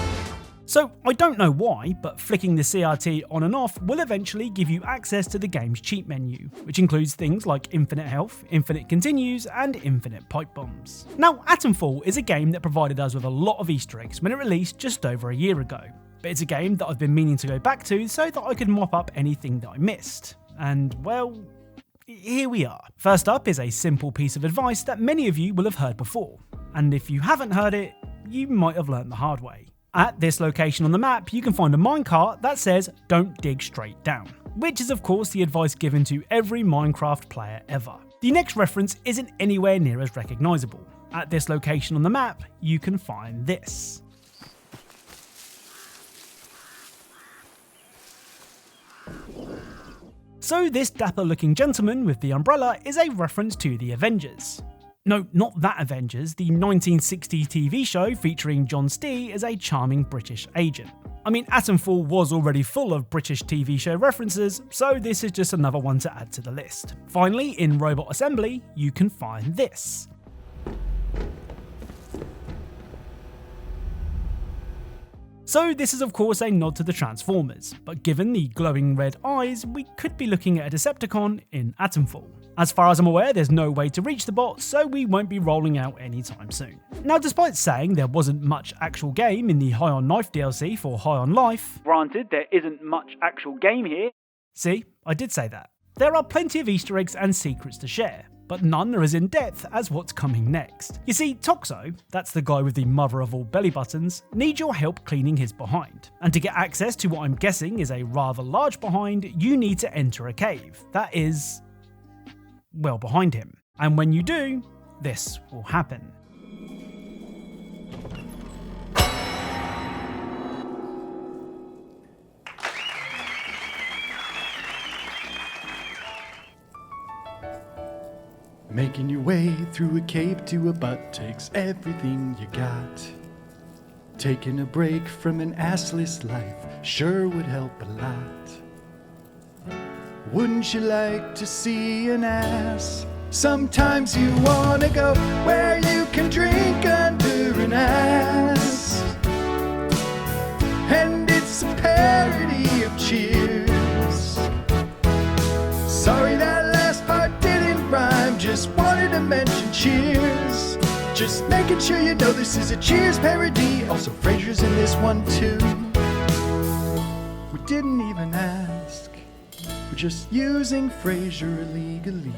So I don't know why, but flicking the CRT on and off will eventually give you access to the game's cheat menu, which includes things like infinite health, infinite continues, and infinite pipe bombs. Now, Atomfall is a game that provided us with a lot of Easter eggs when it released just over a year ago, but it's a game that I've been meaning to go back to so that I could mop up anything that I missed. And well, here we are. First up is a simple piece of advice that many of you will have heard before, and if you haven't heard it, you might have learned the hard way. At this location on the map, you can find a minecart that says don't dig straight down, which is of course the advice given to every Minecraft player ever. The next reference isn't anywhere near as recognisable. At this location on the map, you can find this. So this dapper looking gentleman with the umbrella is a reference to the Avengers. No, not that Avengers, the 1960s TV show featuring John Stee as a charming British agent. I mean, Atomfall was already full of British TV show references, so this is just another one to add to the list. Finally, in Robot Assembly, you can find this. So this is of course a nod to the Transformers, but given the glowing red eyes, we could be looking at a Decepticon in Atomfall. As far as I'm aware, there's no way to reach the bot, so we won't be rolling out anytime soon. Now, despite saying there wasn't much actual game in the High on Knife DLC for High on Life, granted there isn't much actual game here. See, I did say that. There are plenty of Easter eggs and secrets to share. but none are as in-depth as what's coming next. You see, Toxo, that's the guy with the mother of all belly buttons, needs your help cleaning his behind. And to get access to what I'm guessing is a rather large behind, you need to enter a cave. That is, well, behind him. And when you do, this will happen. Making your way through a cave to a butt takes everything you got. Taking a break from an assless life sure would help a lot. Wouldn't you like to see an ass? Sometimes you wanna go where you can drink under an ass. And it's a parody of Cheers. Sorry that last part didn't rhyme, just wanted to mention Cheers. Just making sure you know this is a Cheers parody. Also Frasier's in this one too. We didn't even ask, we're just using Frasier illegally.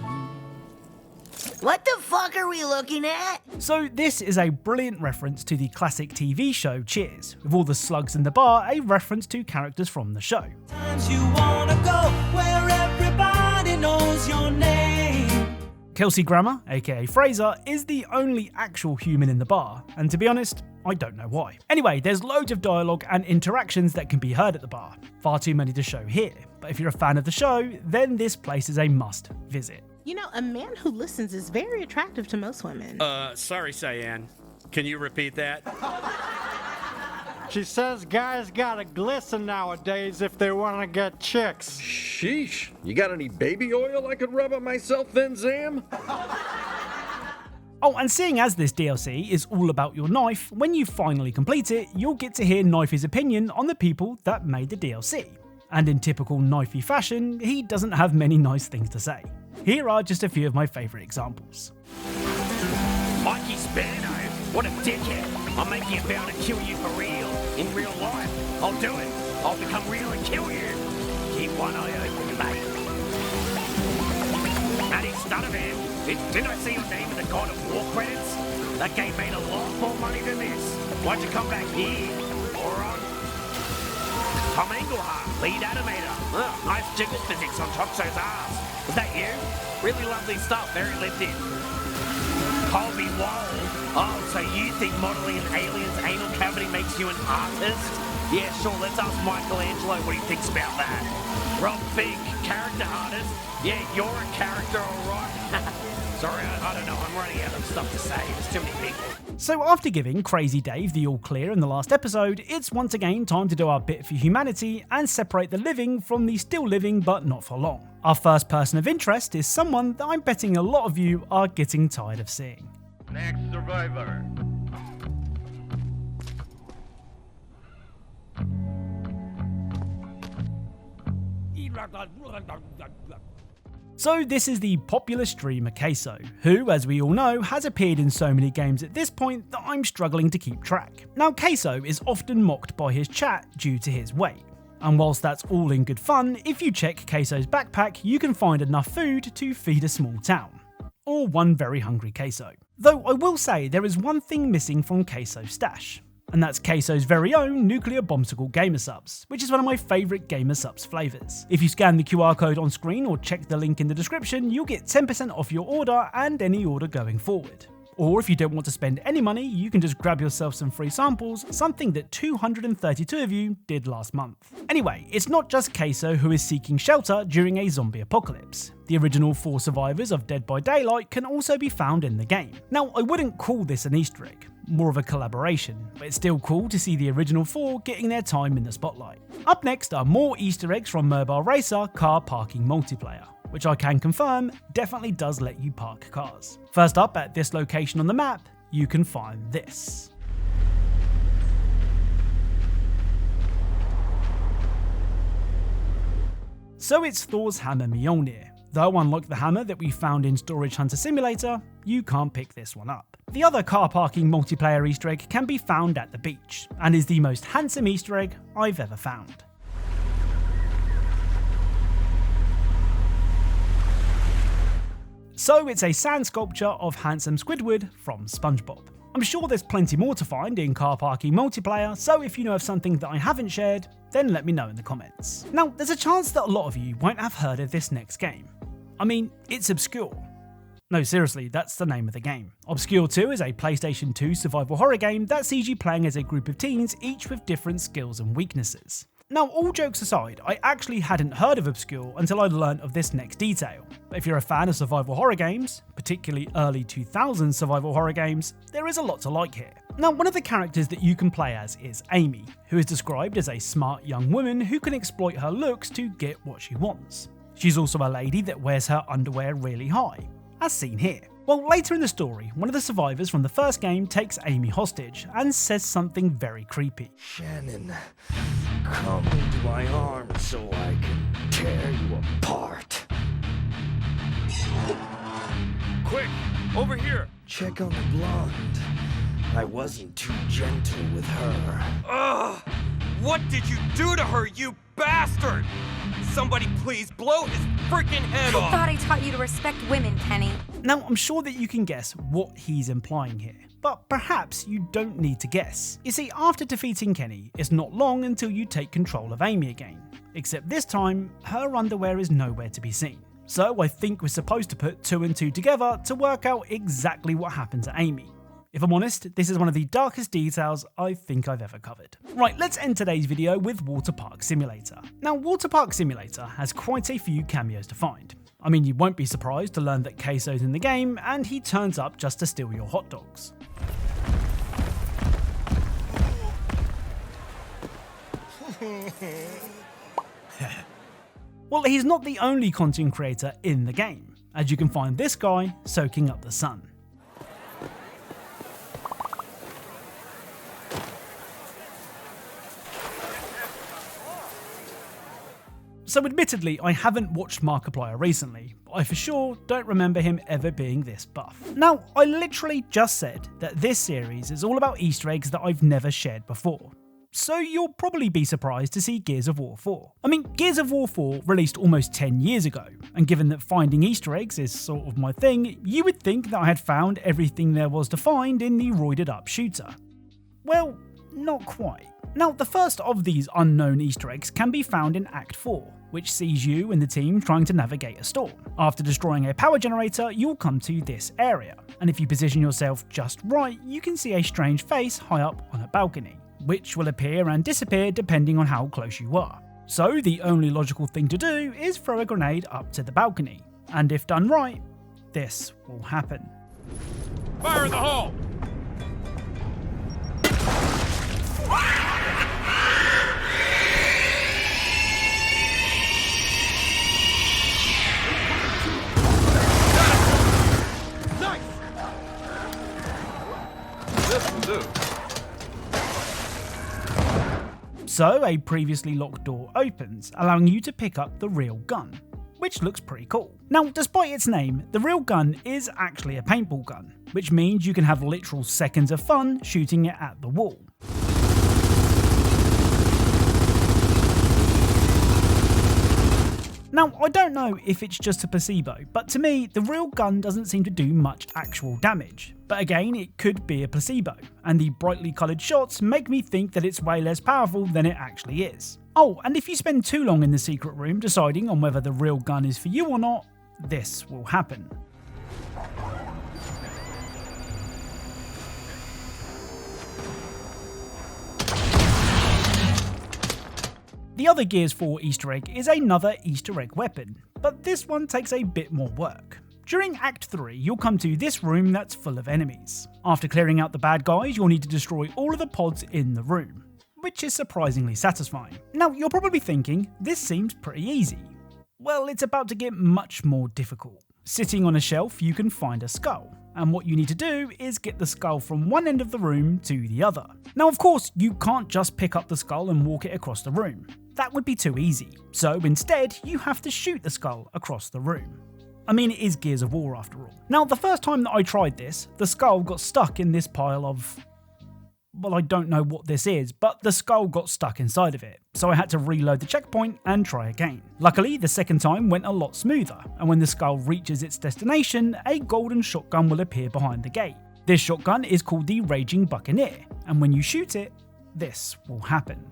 What the fuck are we looking at? So this is a brilliant reference to the classic TV show Cheers, with all the slugs in the bar a reference to characters from the show. You wanna go where everybody knows your name. Kelsey Grammer, aka Fraser, is the only actual human in the bar, and to be honest, I don't know why. Anyway, there's loads of dialogue and interactions that can be heard at the bar, far too many to show here, but if you're a fan of the show, then this place is a must visit. You know, a man who listens is very attractive to most women. Sorry, Cyan. Can you repeat that? She says guys gotta glisten nowadays if they wanna get chicks. Sheesh. You got any baby oil I could rub on myself then, Zam? Oh, and seeing as this DLC is all about your knife, when you finally complete it, you'll get to hear Knifey's opinion on the people that made the DLC. And in typical Knifey fashion, he doesn't have many nice things to say. Here are just a few of my favourite examples. Mikey Spano, what a dickhead. I'm making a vow to kill you for real. In real life, I'll do it. I'll become real and kill you. Keep one eye open, mate. Matty Stutterman, didn't I see your name in the God of War credits? That game made a lot more money than this. Why'd you come back here, moron? Tom Englehart, lead animator. Nice jiggle physics on Toxo's ass. Was that you? Really lovely stuff, very lived in. Colby Wall. Oh, so you think modeling an alien's anal cavity makes you an artist? Yeah, sure, let's ask Michelangelo what he thinks about that. Rob Fink, character artist. Yeah, you're a character, alright. Sorry, I don't know, I'm running out of stuff to say. There's too many people. So after giving Crazy Dave the all clear in the last episode, it's once again time to do our bit for humanity and separate the living from the still living but not for long. Our first person of interest is someone that I'm betting a lot of you are getting tired of seeing. Next survivor. So this is the popular streamer Queso, who, as we all know, has appeared in so many games at this point that I'm struggling to keep track. Now Queso is often mocked by his chat due to his weight. And whilst that's all in good fun, if you check Queso's backpack, you can find enough food to feed a small town. Or one very hungry Queso. Though I will say there is one thing missing from Queso's stash, and that's Queso's very own Nuclear Bombsicle Gamer Subs, which is one of my favourite Gamer Subs flavours. If you scan the QR code on screen or check the link in the description, you'll get 10% off your order and any order going forward. Or if you don't want to spend any money, you can just grab yourself some free samples, something that 232 of you did last month. Anyway, it's not just Queso who is seeking shelter during a zombie apocalypse. The original 4 survivors of Dead by Daylight can also be found in the game. Now, I wouldn't call this an Easter egg, more of a collaboration, but it's still cool to see the original 4 getting their time in the spotlight. Up next are more Easter eggs from Mobile Racer Car Parking Multiplayer, which I can confirm definitely does let you park cars. First up, at this location on the map, you can find this. So it's Thor's hammer Mjolnir, though unlike the hammer that we found in Storage Hunter Simulator, you can't pick this one up. The other car parking multiplayer Easter egg can be found at the beach, and is the most handsome Easter egg I've ever found. So it's a sand sculpture of handsome Squidward from SpongeBob. I'm sure there's plenty more to find in Car Parky multiplayer, so if you know of something that I haven't shared, then let me know in the comments. Now, there's a chance that a lot of you won't have heard of this next game. I mean, it's Obscure. No, seriously, that's the name of the game. Obscure 2 is a PlayStation 2 survival horror game that sees you playing as a group of teens, each with different skills and weaknesses. Now, all jokes aside, I actually hadn't heard of Obscure until I learnt of this next detail. If you're a fan of survival horror games, particularly early 2000s survival horror games, there is a lot to like here. Now, one of the characters that you can play as is Amy, who is described as a smart young woman who can exploit her looks to get what she wants. She's also a lady that wears her underwear really high, as seen here. Well, later in the story, one of the survivors from the first game takes Amy hostage and says something very creepy. Shannon, come into my arms so I can tear you apart. Quick, over here! Check on the blonde. I wasn't too gentle with her. Ugh! What did you do to her, you bastard? Somebody please blow his freaking head off! I thought I taught you to respect women, Kenny. Now, I'm sure that you can guess what he's implying here, but perhaps you don't need to guess. You see, after defeating Kenny, it's not long until you take control of Amy again, except this time, her underwear is nowhere to be seen. So I think we're supposed to put 2 and 2 together to work out exactly what happened to Amy. If I'm honest, this is one of the darkest details I think I've ever covered. Right, let's end today's video with Water Park Simulator. Now, Water Park Simulator has quite a few cameos to find. I mean, you won't be surprised to learn that Queso's in the game, and he turns up just to steal your hot dogs. Well, he's not the only content creator in the game, as you can find this guy soaking up the sun. So admittedly, I haven't watched Markiplier recently, but I for sure don't remember him ever being this buff. Now, I literally just said that this series is all about Easter eggs that I've never shared before. So you'll probably be surprised to see Gears of War 4. I mean, Gears of War 4 released almost 10 years ago, and given that finding Easter eggs is sort of my thing, you would think that I had found everything there was to find in the roided up shooter. Well, not quite. Now, the first of these unknown Easter eggs can be found in Act 4, which sees you and the team trying to navigate a storm. After destroying a power generator, you'll come to this area, and if you position yourself just right, you can see a strange face high up on a balcony, which will appear and disappear depending on how close you are. So the only logical thing to do is throw a grenade up to the balcony, and if done right, this will happen. Fire in the hole! So a previously locked door opens, allowing you to pick up the real gun, which looks pretty cool. Now, despite its name, the real gun is actually a paintball gun, which means you can have literal seconds of fun shooting it at the wall. Now, I don't know if it's just a placebo, but to me, the real gun doesn't seem to do much actual damage. But again, it could be a placebo, and the brightly coloured shots make me think that it's way less powerful than it actually is. Oh, and if you spend too long in the secret room deciding on whether the real gun is for you or not, this will happen. The other Gears 4 Easter egg is another Easter egg weapon, but this one takes a bit more work. During Act 3, you'll come to this room that's full of enemies. After clearing out the bad guys, you'll need to destroy all of the pods in the room, which is surprisingly satisfying. Now, you're probably thinking, this seems pretty easy. Well, it's about to get much more difficult. Sitting on a shelf, you can find a skull, and what you need to do is get the skull from one end of the room to the other. Now, of course, you can't just pick up the skull and walk it across the room. That would be too easy, so instead, you have to shoot the skull across the room. I mean, it is Gears of War after all. Now, the first time that I tried this, the skull got stuck in this pile of well, I don't know what this is, but the skull got stuck inside of it, so I had to reload the checkpoint and try again. Luckily, the second time went a lot smoother, and when the skull reaches its destination, a golden shotgun will appear behind the gate. This shotgun is called the Raging Buccaneer, and when you shoot it, this will happen.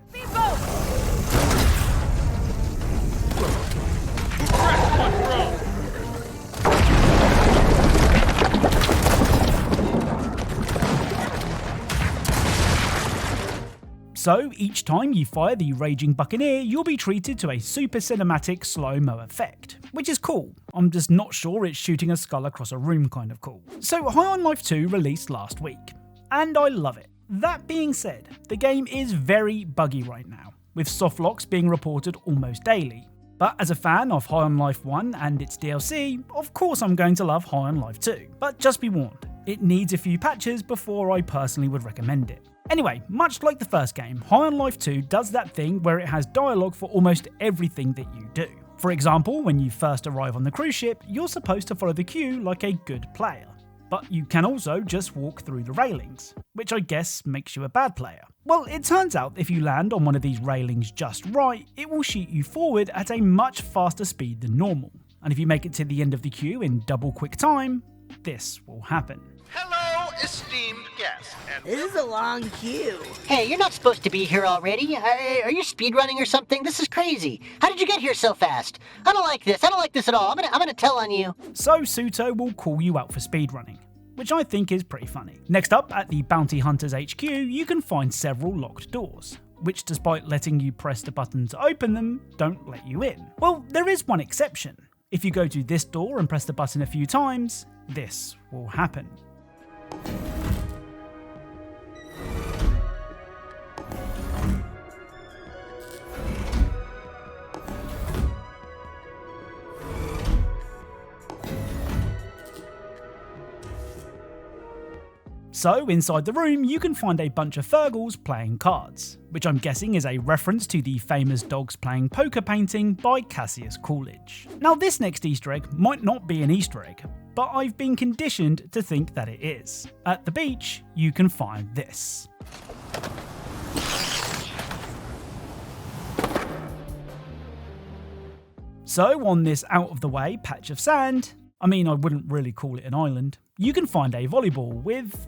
So each time you fire the Raging Buccaneer, you'll be treated to a super cinematic slow-mo effect, which is cool. I'm just not sure it's shooting a skull across a room kind of cool. So High on Life 2 released last week, and I love it. That being said, the game is very buggy right now, with soft locks being reported almost daily. But as a fan of High on Life 1 and its DLC, of course I'm going to love High on Life 2. But just be warned, it needs a few patches before I personally would recommend it. Anyway, much like the first game, High on Life 2 does that thing where it has dialogue for almost everything that you do. For example, when you first arrive on the cruise ship, you're supposed to follow the queue like a good player. But you can also just walk through the railings, which I guess makes you a bad player. Well, it turns out if you land on one of these railings just right, it will shoot you forward at a much faster speed than normal. And if you make it to the end of the queue in double quick time, this will happen. Hello, esteemed guests. This is a long queue. Hey, you're not supposed to be here already. Are you speedrunning or something? This is crazy. How did you get here so fast? I don't like this. I don't like this at all. I'm gonna tell on you. So Suto will call you out for speedrunning, which I think is pretty funny. Next up, at the Bounty Hunters HQ, you can find several locked doors, which despite letting you press the button to open them, don't let you in. Well, there is one exception. If you go to this door and press the button a few times, this will happen. So inside the room you can find a bunch of Fergals playing cards, which I'm guessing is a reference to the famous dogs playing poker painting by Cassius Coolidge. Now this next Easter egg might not be an Easter egg, but I've been conditioned to think that it is. At the beach you can find this. So on this out of the way patch of sand, I mean I wouldn't really call it an island, you can find a volleyball with,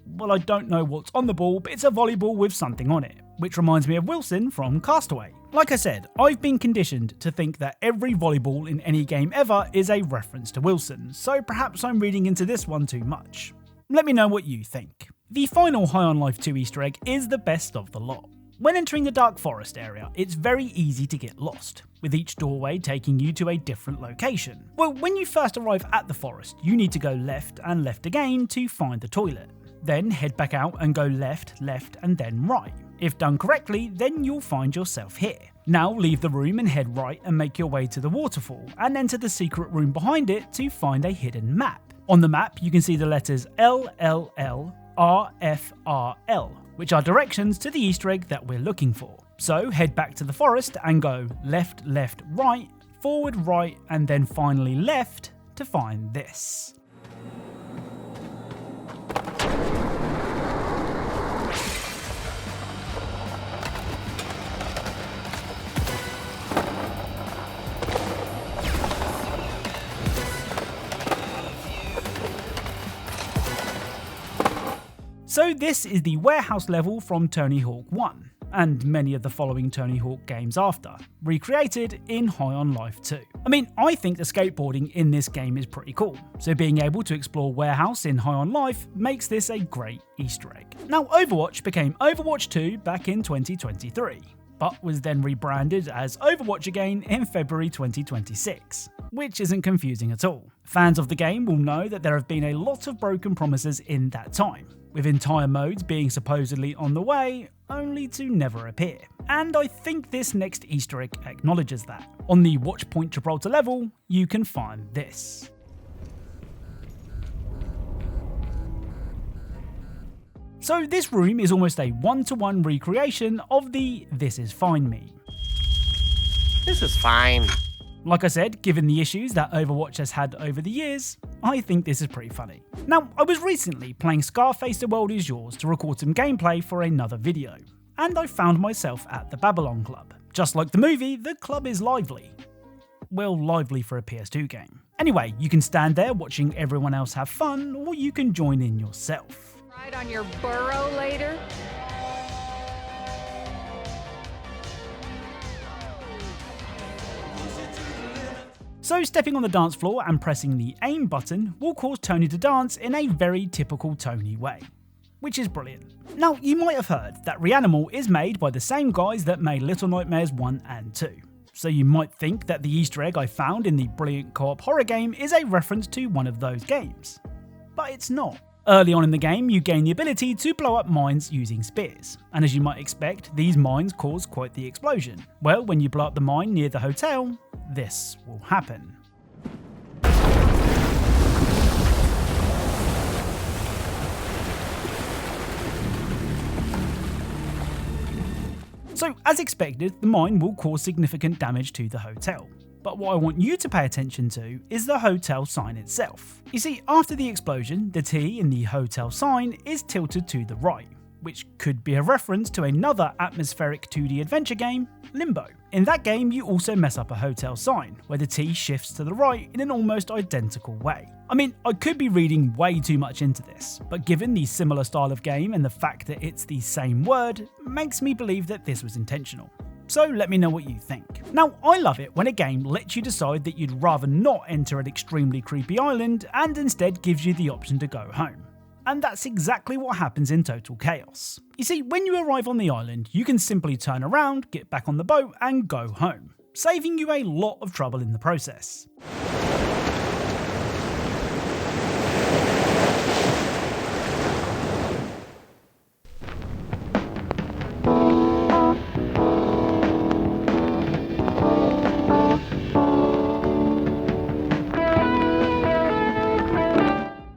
well, I don't know what's on the ball, but it's a volleyball with something on it, which reminds me of Wilson from Castaway. Like I said, I've been conditioned to think that every volleyball in any game ever is a reference to Wilson, so perhaps I'm reading into this one too much. Let me know what you think. The final High on Life 2 Easter egg is the best of the lot. When entering the Dark Forest area, it's very easy to get lost, with each doorway taking you to a different location. Well, when you first arrive at the forest, you need to go left and left again to find the toilet. Then head back out and go left, left and then right. If done correctly, then you'll find yourself here. Now leave the room and head right and make your way to the waterfall and enter the secret room behind it to find a hidden map. On the map you can see the letters LLL, RFRL, which are directions to the Easter egg that we're looking for. So head back to the forest and go left, left, right, forward, right and then finally left to find this. So this is the warehouse level from Tony Hawk 1, and many of the following Tony Hawk games after, recreated in High on Life 2. I mean, I think the skateboarding in this game is pretty cool, so being able to explore warehouse in High on Life makes this a great Easter egg. Now Overwatch became Overwatch 2 back in 2023, but was then rebranded as Overwatch again in February 2026, which isn't confusing at all. Fans of the game will know that there have been a lot of broken promises in that time, with entire modes being supposedly on the way, only to never appear. And I think this next Easter egg acknowledges that. On the Watchpoint Gibraltar level, you can find this. So this room is almost a one-to-one recreation of the This Is Fine meme. This is fine. Like I said, given the issues that Overwatch has had over the years, I think this is pretty funny. Now, I was recently playing Scarface The World Is Yours to record some gameplay for another video, and I found myself at the Babylon Club. Just like the movie, the club is lively. Well, lively for a PS2 game. Anyway, you can stand there watching everyone else have fun, or you can join in yourself. Ride on your burro later? So stepping on the dance floor and pressing the aim button will cause Tony to dance in a very typical Tony way, which is brilliant. Now, you might have heard that Reanimal is made by the same guys that made Little Nightmares 1 and 2. So you might think that the Easter egg I found in the brilliant co-op horror game is a reference to one of those games. But it's not. Early on in the game, you gain the ability to blow up mines using spears, and as you might expect, these mines cause quite the explosion. Well, when you blow up the mine near the hotel, this will happen. So, as expected, the mine will cause significant damage to the hotel. But what I want you to pay attention to is the hotel sign itself. You see, after the explosion, the T in the hotel sign is tilted to the right, which could be a reference to another atmospheric 2D adventure game, Limbo. In that game, you also mess up a hotel sign, where the T shifts to the right in an almost identical way. I mean, I could be reading way too much into this, but given the similar style of game and the fact that it's the same word, makes me believe that this was intentional. So let me know what you think. Now, I love it when a game lets you decide that you'd rather not enter an extremely creepy island and instead gives you the option to go home. And that's exactly what happens in Total Chaos. You see, when you arrive on the island, you can simply turn around, get back on the boat and go home, saving you a lot of trouble in the process.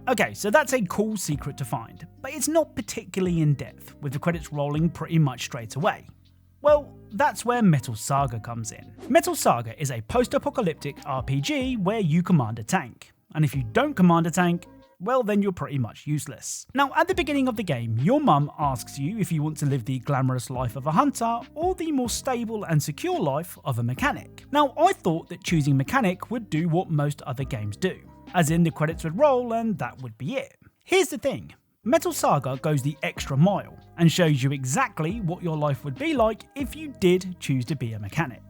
Okay, so that's a cool secret to find, but it's not particularly in depth, with the credits rolling pretty much straight away. Well, that's where Metal Saga comes in. Metal Saga is a post-apocalyptic RPG where you command a tank, and if you don't command a tank, well then you're pretty much useless. Now, at the beginning of the game, your mum asks you if you want to live the glamorous life of a hunter or the more stable and secure life of a mechanic. Now, I thought that choosing mechanic would do what most other games do, as in the credits would roll and that would be it. Here's the thing, Metal Saga goes the extra mile and shows you exactly what your life would be like if you did choose to be a mechanic.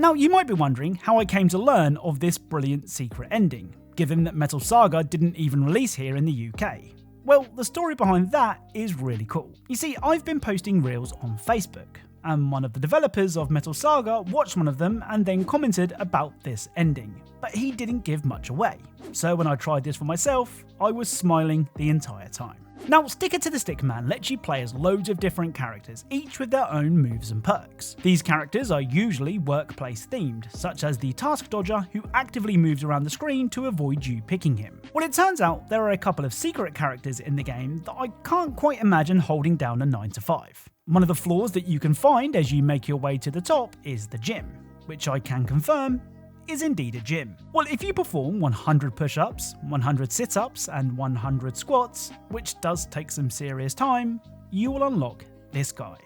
Now you might be wondering how I came to learn of this brilliant secret ending, given that Metal Saga didn't even release here in the UK. Well, the story behind that is really cool. You see, I've been posting reels on Facebook, and one of the developers of Metal Saga watched one of them and then commented about this ending, but he didn't give much away. So when I tried this for myself, I was smiling the entire time. Now, Sticker to the Stickman lets you play as loads of different characters, each with their own moves and perks. These characters are usually workplace themed, such as the Task Dodger, who actively moves around the screen to avoid you picking him. Well, it turns out there are a couple of secret characters in the game that I can't quite imagine holding down a 9 to 5. One of the floors that you can find as you make your way to the top is the gym, which I can confirm is indeed a gym. Well, if you perform 100 push-ups, 100 sit-ups and 100 squats, which does take some serious time, you will unlock this guy.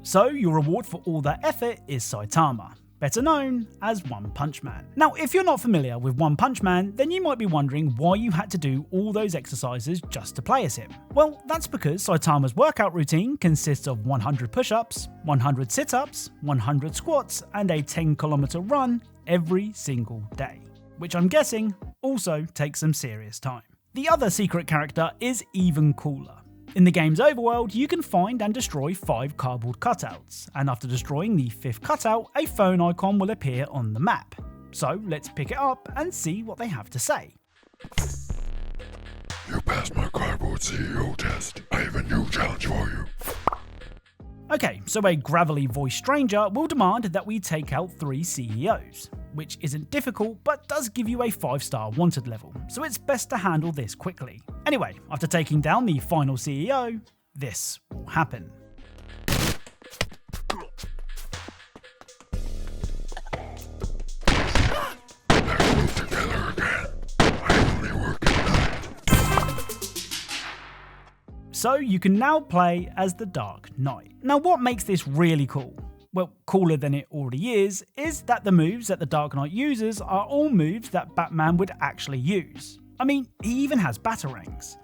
So your reward for all that effort is Saitama, better known as One Punch Man. Now, if you're not familiar with One Punch Man, then you might be wondering why you had to do all those exercises just to play as him. Well, that's because Saitama's workout routine consists of 100 push-ups, 100 sit-ups, 100 squats, and a 10-kilometer run every single day, which I'm guessing also takes some serious time. The other secret character is even cooler. In the game's overworld, you can find and destroy 5 cardboard cutouts, and after destroying the 5th cutout, a phone icon will appear on the map. So let's pick it up and see what they have to say. You passed my cardboard CEO test. I have a new challenge for you. Okay, so a gravelly voiced stranger will demand that we take out 3 CEOs, which isn't difficult but does give you a 5-star wanted level, so it's best to handle this quickly. Anyway, after taking down the final CEO, this will happen. So you can now play as the Dark Knight. Now what makes this really cool, well, cooler than it already is that the moves that the Dark Knight uses are all moves that Batman would actually use. I mean, he even has batarangs.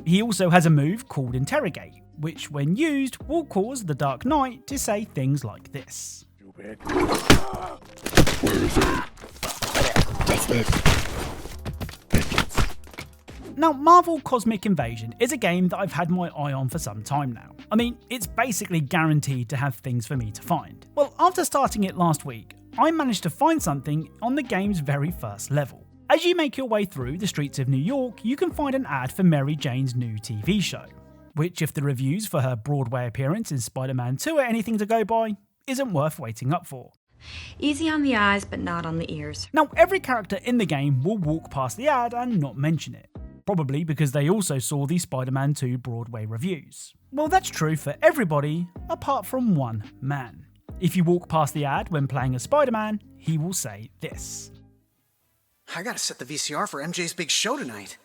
He also has a move called Interrogate, which when used will cause the Dark Knight to say things like this. Where is he? What's this? Now, Marvel Cosmic Invasion is a game that I've had my eye on for some time now. I mean, it's basically guaranteed to have things for me to find. Well, after starting it last week, I managed to find something on the game's very first level. As you make your way through the streets of New York, you can find an ad for Mary Jane's new TV show, which, if the reviews for her Broadway appearance in Spider-Man 2 are anything to go by, isn't worth waiting up for. Easy on the eyes, but not on the ears. Now, every character in the game will walk past the ad and not mention it. Probably because they also saw the Spider-Man 2 Broadway reviews. Well, that's true for everybody apart from one man. If you walk past the ad when playing as Spider-Man, he will say this. I gotta set the VCR for MJ's big show tonight.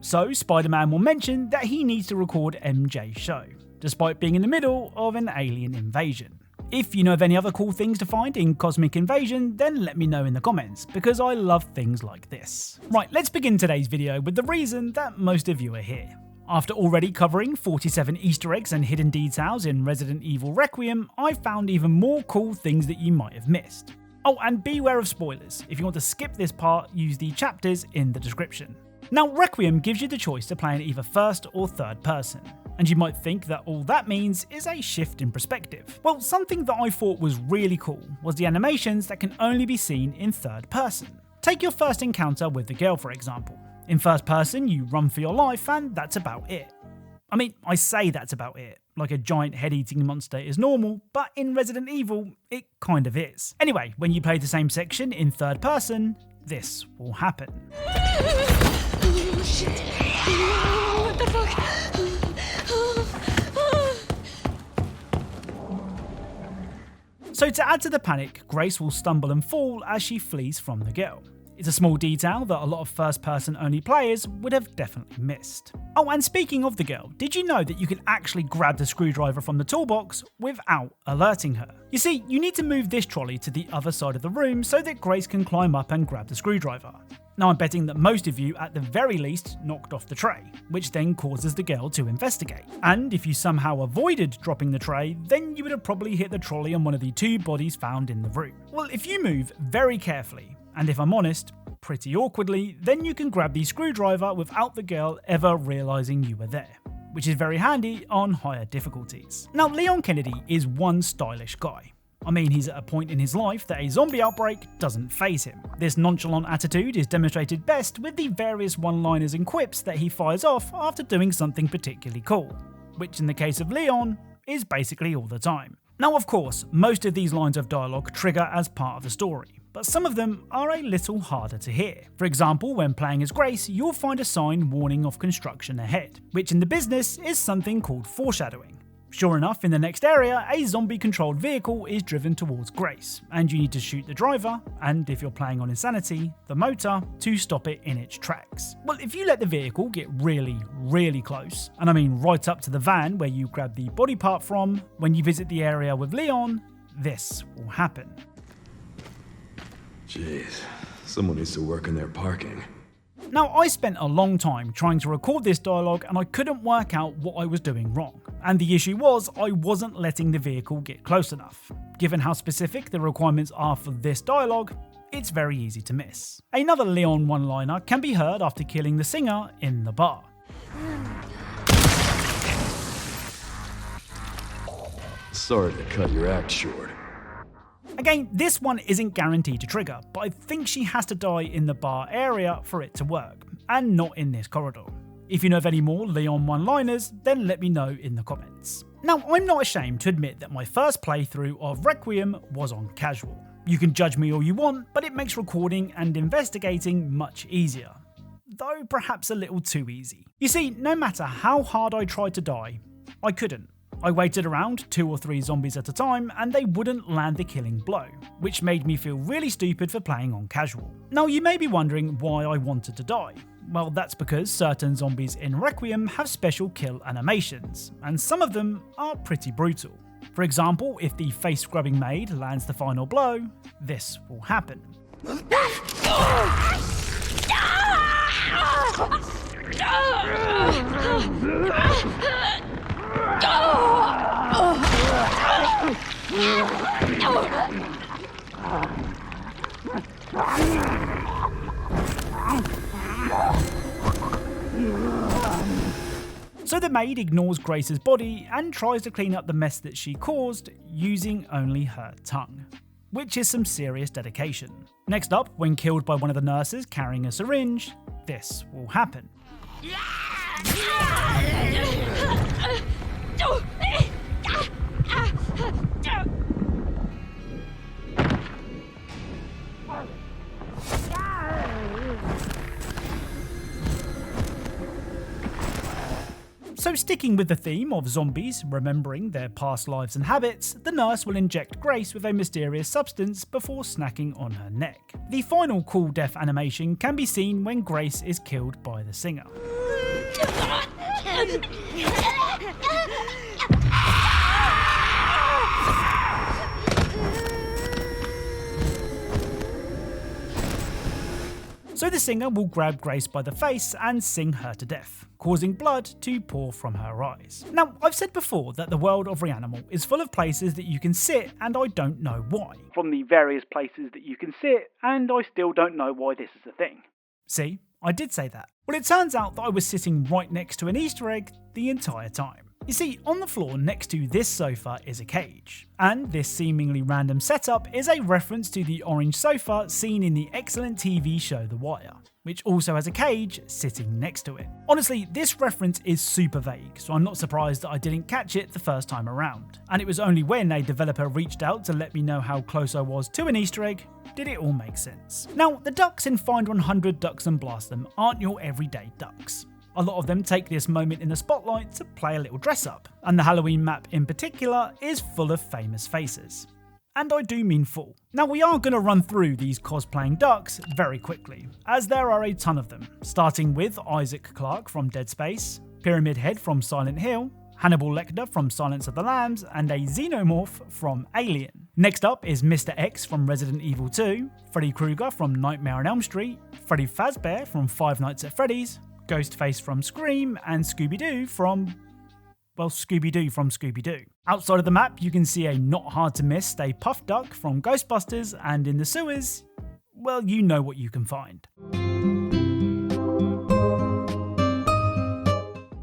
So Spider-Man will mention that he needs to record MJ's show, despite being in the middle of an alien invasion. If you know of any other cool things to find in Cosmic Invasion, then let me know in the comments, because I love things like this. Right, let's begin today's video with the reason that most of you are here. After already covering 47 Easter eggs and hidden details in Resident Evil Requiem, I found even more cool things that you might have missed. Oh, and beware of spoilers. If you want to skip this part, use the chapters in the description. Now, Requiem gives you the choice to play in either first or third person. And you might think that all that means is a shift in perspective. Well, something that I thought was really cool was the animations that can only be seen in third person. Take your first encounter with the girl, for example. In first person, you run for your life and that's about it. I mean, I say that's about it, like a giant head-eating monster is normal, but in Resident Evil, it kind of is. Anyway, when you play the same section in third person, this will happen. Oh, shit. What the fuck? So to add to the panic, Grace will stumble and fall as she flees from the girl. It's a small detail that a lot of first-person only players would have definitely missed. Oh, and speaking of the girl, did you know that you can actually grab the screwdriver from the toolbox without alerting her? You see, you need to move this trolley to the other side of the room so that Grace can climb up and grab the screwdriver. Now I'm betting that most of you at the very least knocked off the tray, which then causes the girl to investigate. And if you somehow avoided dropping the tray, then you would have probably hit the trolley on one of the 2 bodies found in the room. Well, if you move very carefully, and if I'm honest, pretty awkwardly, then you can grab the screwdriver without the girl ever realising you were there, which is very handy on higher difficulties. Now Leon Kennedy is one stylish guy. I mean, he's at a point in his life that a zombie outbreak doesn't faze him. This nonchalant attitude is demonstrated best with the various one-liners and quips that he fires off after doing something particularly cool, which in the case of Leon, is basically all the time. Now of course, most of these lines of dialogue trigger as part of the story, but some of them are a little harder to hear. For example, when playing as Grace, you'll find a sign warning of construction ahead, which in the business is something called foreshadowing. Sure enough, in the next area, a zombie-controlled vehicle is driven towards Grace, and you need to shoot the driver, and if you're playing on Insanity, the motor, to stop it in its tracks. Well, if you let the vehicle get really, really close, and I mean right up to the van where you grab the body part from, when you visit the area with Leon, this will happen. Jeez, someone needs to work on their parking. Now, I spent a long time trying to record this dialogue and I couldn't work out what I was doing wrong. And the issue was I wasn't letting the vehicle get close enough. Given how specific the requirements are for this dialogue, it's very easy to miss. Another Leon one-liner can be heard after killing the singer in the bar. Sorry to cut your act short. Again, this one isn't guaranteed to trigger, but I think she has to die in the bar area for it to work, and not in this corridor. If you know of any more Leon one-liners, then let me know in the comments. Now, I'm not ashamed to admit that my first playthrough of Requiem was on casual. You can judge me all you want, but it makes recording and investigating much easier. Though perhaps a little too easy. You see, no matter how hard I tried to die, I couldn't. I waited around 2 or 3 zombies at a time and they wouldn't land the killing blow, which made me feel really stupid for playing on casual. Now you may be wondering why I wanted to die. Well, that's because certain zombies in Requiem have special kill animations, and some of them are pretty brutal. For example, if the face-scrubbing maid lands the final blow, this will happen. So the maid ignores Grace's body and tries to clean up the mess that she caused using only her tongue, which is some serious dedication. Next up, when killed by one of the nurses carrying a syringe, this will happen. So sticking with the theme of zombies remembering their past lives and habits, the nurse will inject Grace with a mysterious substance before snacking on her neck. The final cool death animation can be seen when Grace is killed by the singer. So the singer will grab Grace by the face and sing her to death, causing blood to pour from her eyes. Now, I've said before that the world of Reanimal is full of places that you can sit, and I don't know why. From the various places that you can sit, and I still don't know why this is a thing. See, I did say that. Well, it turns out that I was sitting right next to an Easter egg the entire time. You see, on the floor next to this sofa is a cage, and this seemingly random setup is a reference to the orange sofa seen in the excellent TV show The Wire, which also has a cage sitting next to it. Honestly, this reference is super vague, so I'm not surprised that I didn't catch it the first time around. And it was only when a developer reached out to let me know how close I was to an Easter egg did it all make sense. Now, the ducks in Find 100 Ducks and Blast Them aren't your everyday ducks. A lot of them take this moment in the spotlight to play a little dress up, and the Halloween map in particular is full of famous faces. And I do mean full. Now we are going to run through these cosplaying ducks very quickly, as there are a ton of them, starting with Isaac Clarke from Dead Space, Pyramid Head from Silent Hill, Hannibal Lecter from Silence of the Lambs, and a Xenomorph from Alien. Next up is Mr. X from Resident Evil 2, Freddy Krueger from Nightmare on Elm Street, Freddy Fazbear from Five Nights at Freddy's, Ghostface from Scream, and Scooby-Doo from Scooby-Doo. Outside of the map, you can see a not hard to miss Stay Puft Duck from Ghostbusters, and in the sewers, well, you know what you can find.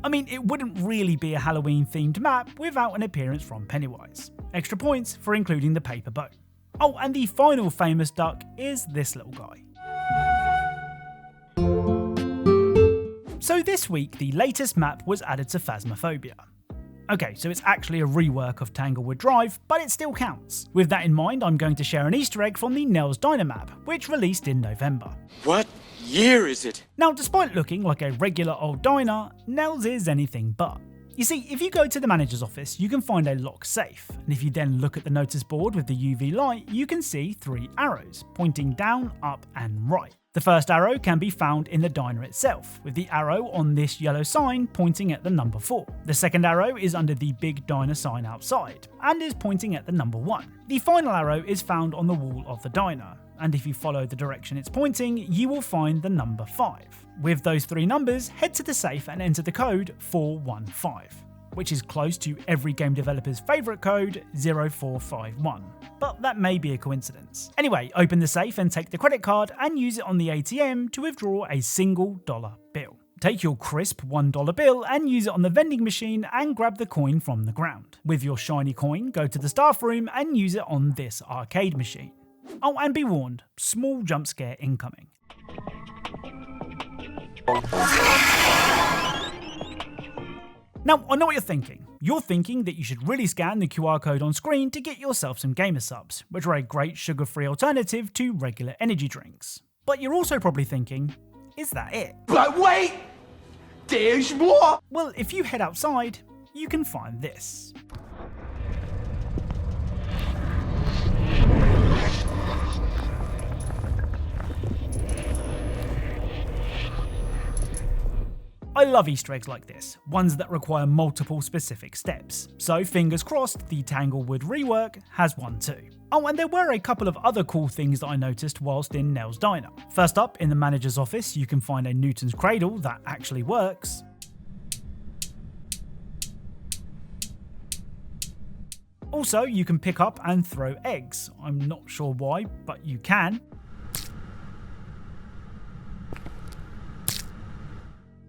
I mean, it wouldn't really be a Halloween-themed map without an appearance from Pennywise. Extra points for including the paper boat. Oh, and the final famous duck is this little guy. So this week, the latest map was added to Phasmophobia. Okay, so it's actually a rework of Tanglewood Drive, but it still counts. With that in mind, I'm going to share an Easter egg from the Nels Diner map, which released in November. What year is it? Now, despite looking like a regular old diner, Nels is anything but. You see, if you go to the manager's office, you can find a locked safe, and if you then look at the notice board with the UV light, you can see 3 arrows, pointing down, up, and right. The first arrow can be found in the diner itself, with the arrow on this yellow sign pointing at the number 4. The second arrow is under the big diner sign outside, and is pointing at the number 1. The final arrow is found on the wall of the diner, and if you follow the direction it's pointing, you will find the number 5. With those 3 numbers, head to the safe and enter the code 415, which is close to every game developer's favourite code 0451. But that may be a coincidence. Anyway, open the safe and take the credit card and use it on the ATM to withdraw a single dollar bill. Take your crisp $1 bill and use it on the vending machine and grab the coin from the ground. With your shiny coin, go to the staff room and use it on this arcade machine. Oh, and be warned, small jump scare incoming. Now, I know what you're thinking. You're thinking that you should really scan the QR code on screen to get yourself some gamer subs, which are a great sugar-free alternative to regular energy drinks. But you're also probably thinking, is that it? But wait! There's more! Well, if you head outside, you can find this. I love Easter eggs like this, ones that require multiple specific steps, so fingers crossed the Tanglewood rework has one too. Oh, and there were a couple of other cool things that I noticed whilst in Nels Diner. First up, in the manager's office you can find a Newton's cradle that actually works. Also, you can pick up and throw eggs. I'm not sure why, but you can.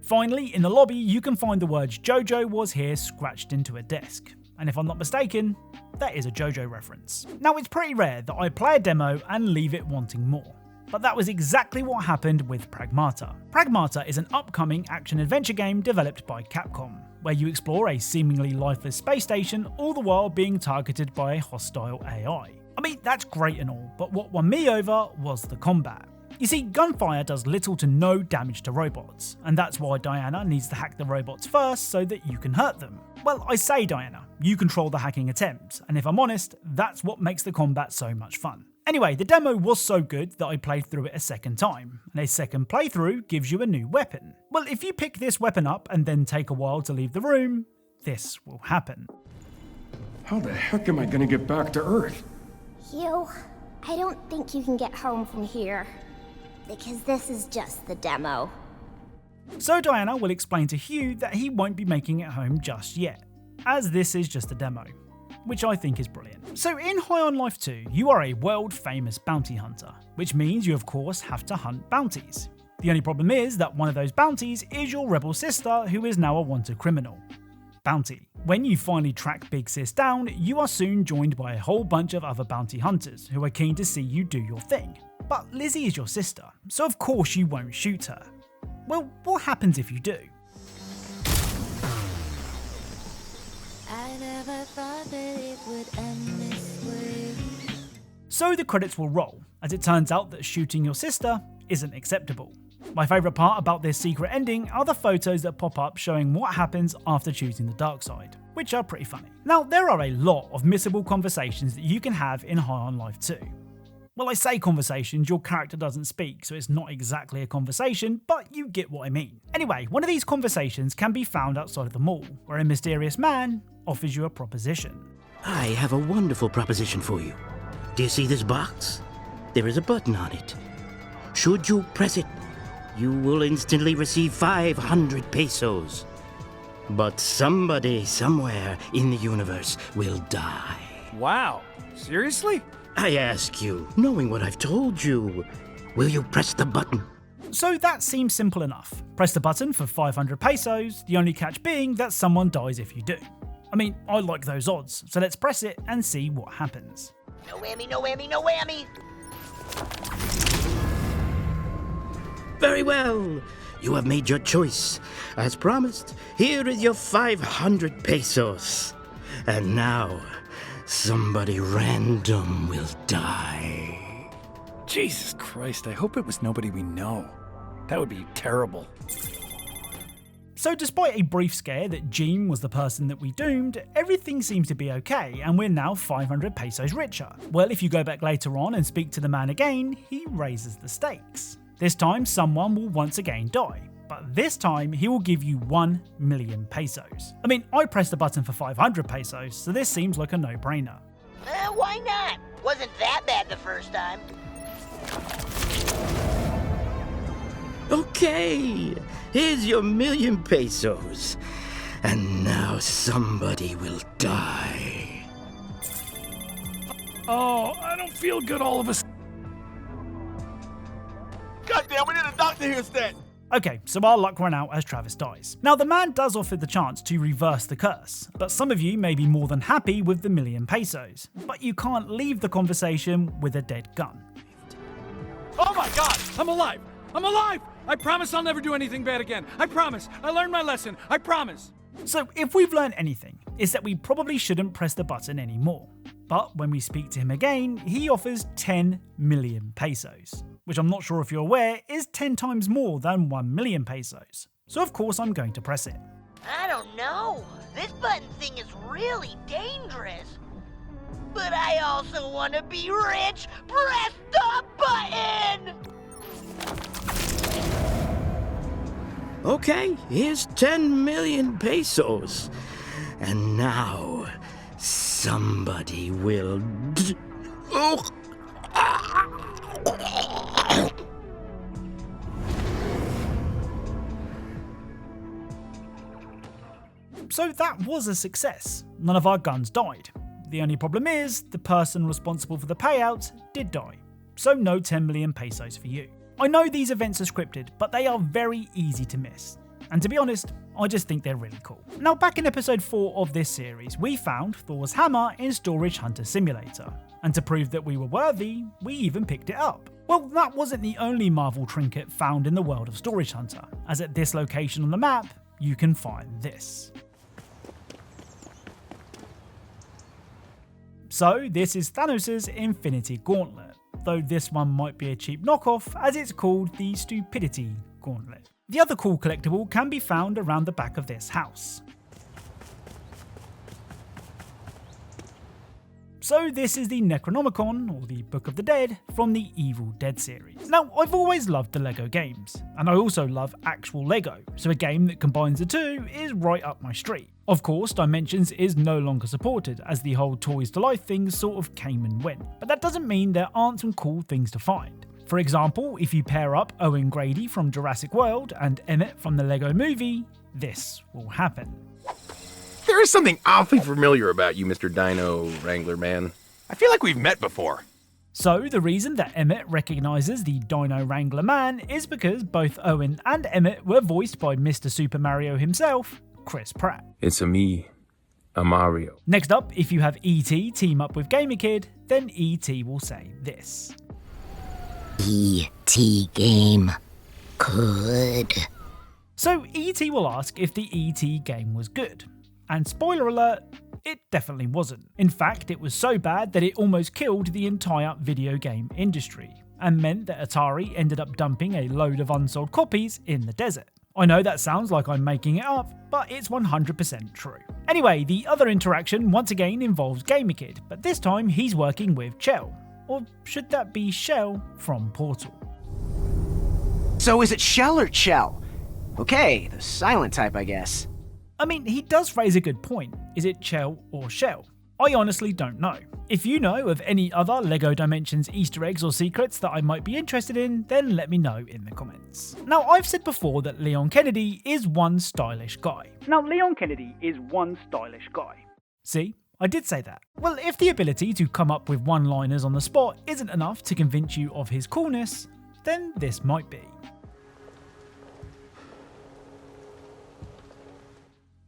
Finally, in the lobby, you can find the words JoJo was here scratched into a desk. And if I'm not mistaken, that is a JoJo reference. Now, it's pretty rare that I play a demo and leave it wanting more. But that was exactly what happened with Pragmata. Pragmata is an upcoming action-adventure game developed by Capcom, where you explore a seemingly lifeless space station, all the while being targeted by a hostile AI. I mean, that's great and all, but what won me over was the combat. You see, gunfire does little to no damage to robots, and that's why Diana needs to hack the robots first so that you can hurt them. Well, I say Diana, you control the hacking attempt, and if I'm honest, that's what makes the combat so much fun. Anyway, the demo was so good that I played through it a second time, and a second playthrough gives you a new weapon. Well, if you pick this weapon up and then take a while to leave the room, this will happen. How the heck am I gonna get back to Earth? Hugh, I don't think you can get home from here. Because this is just the demo. So Diana will explain to Hugh that he won't be making it home just yet, as this is just a demo, which I think is brilliant. So in High on Life 2, you are a world famous bounty hunter, which means you of course have to hunt bounties. The only problem is that one of those bounties is your rebel sister, who is now a wanted criminal. Bounty. When you finally track Big Sis down, you are soon joined by a whole bunch of other bounty hunters who are keen to see you do your thing. But Lizzie is your sister, so of course you won't shoot her. Well, what happens if you do? I never thought that it would end this way. So the credits will roll, as it turns out that shooting your sister isn't acceptable. My favourite part about this secret ending are the photos that pop up showing what happens after choosing the dark side. which are pretty funny. Now, there are a lot of missable conversations that you can have in High on Life 2. Well, I say conversations, your character doesn't speak, so it's not exactly a conversation, but you get what I mean. Anyway, one of these conversations can be found outside of the mall, where a mysterious man offers you a proposition. I have a wonderful proposition for you. Do you see this box? There is a button on it. Should you press it, you will instantly receive 500 pesos. But somebody somewhere in the universe will die. Wow, seriously? I ask you, knowing what I've told you, will you press the button? So that seems simple enough. Press the button for 500 pesos, the only catch being that someone dies if you do. I mean, I like those odds, so let's press it and see what happens. No whammy, no whammy, no whammy! Very well. You have made your choice. As promised, here is your 500 pesos. And now, somebody random will die. Jesus Christ, I hope it was nobody we know. That would be terrible. So despite a brief scare that Jean was the person that we doomed, everything seems to be okay and we're now 500 pesos richer. Well, if you go back later on and speak to the man again, he raises the stakes. This time someone will once again die, but this time he will give you 1 million pesos. I mean, I pressed the button for 500 pesos, so this seems like a no-brainer. Why not? Wasn't that bad the first time. Okay, here's your 1 million pesos. And now somebody will die. Oh, I don't feel good all of a sudden. Goddamn, we need a doctor here, Stanton. Okay, so our luck ran out as Travis dies. Now the man does offer the chance to reverse the curse, but some of you may be more than happy with the 1 million pesos, but you can't leave the conversation with a dead gun. Oh my God, I'm alive! I'm alive! I promise I'll never do anything bad again. I promise. I learned my lesson. I promise. So if we've learned anything, it's that we probably shouldn't press the button anymore. But when we speak to him again, he offers 10 million pesos, which I'm not sure if you're aware is 10 times more than 1 million pesos. So of course I'm going to press it. I don't know. This button thing is really dangerous. But I also want to be rich. Press the button! Okay, here's 10 million pesos. And now, somebody will... So that was a success. None of our guns died. The only problem is, the person responsible for the payout did die. So no 10 million pesos for you. I know these events are scripted, but they are very easy to miss. And to be honest, I just think they're really cool. Now, back in episode 4 of this series, we found Thor's hammer in Storage Hunter Simulator. And to prove that we were worthy, we even picked it up. Well, that wasn't the only Marvel trinket found in the world of Storage Hunter, as at this location on the map, you can find this. So this is Thanos' Infinity Gauntlet, though this one might be a cheap knockoff as it's called the Stupidity Gauntlet. The other cool collectible can be found around the back of this house. So this is the Necronomicon, or the Book of the Dead, from the Evil Dead series. Now, I've always loved the LEGO games, and I also love actual LEGO, so a game that combines the two is right up my street. Of course, Dimensions is no longer supported, as the whole Toys to Life thing sort of came and went, but that doesn't mean there aren't some cool things to find. For example, if you pair up Owen Grady from Jurassic World and Emmett from the LEGO Movie, this will happen. There is something awfully familiar about you, Mr. Dino Wrangler Man. I feel like we've met before. So the reason that Emmett recognises the Dino Wrangler Man is because both Owen and Emmett were voiced by Mr. Super Mario himself, Chris Pratt. It's a Mario. Next up, if you have E.T. team up with Gamer Kid, then E.T. will say this. E.T. game. Good. So E.T. will ask if the E.T. game was good. And spoiler alert, it definitely wasn't. In fact, it was so bad that it almost killed the entire video game industry, and meant that Atari ended up dumping a load of unsold copies in the desert. I know that sounds like I'm making it up, but it's 100% true. Anyway, the other interaction once again involves GamerKid, but this time he's working with Chell. Or should that be Shell from Portal? So is it Shell or Chell? Okay, the silent type, I guess. I mean, he does raise a good point. Is it Chell or Shell? I honestly don't know. If you know of any other LEGO Dimensions Easter eggs or secrets that I might be interested in, then let me know in the comments. Now, I've said before that Leon Kennedy is one stylish guy. See? I did say that. Well, if the ability to come up with one-liners on the spot isn't enough to convince you of his coolness, then this might be.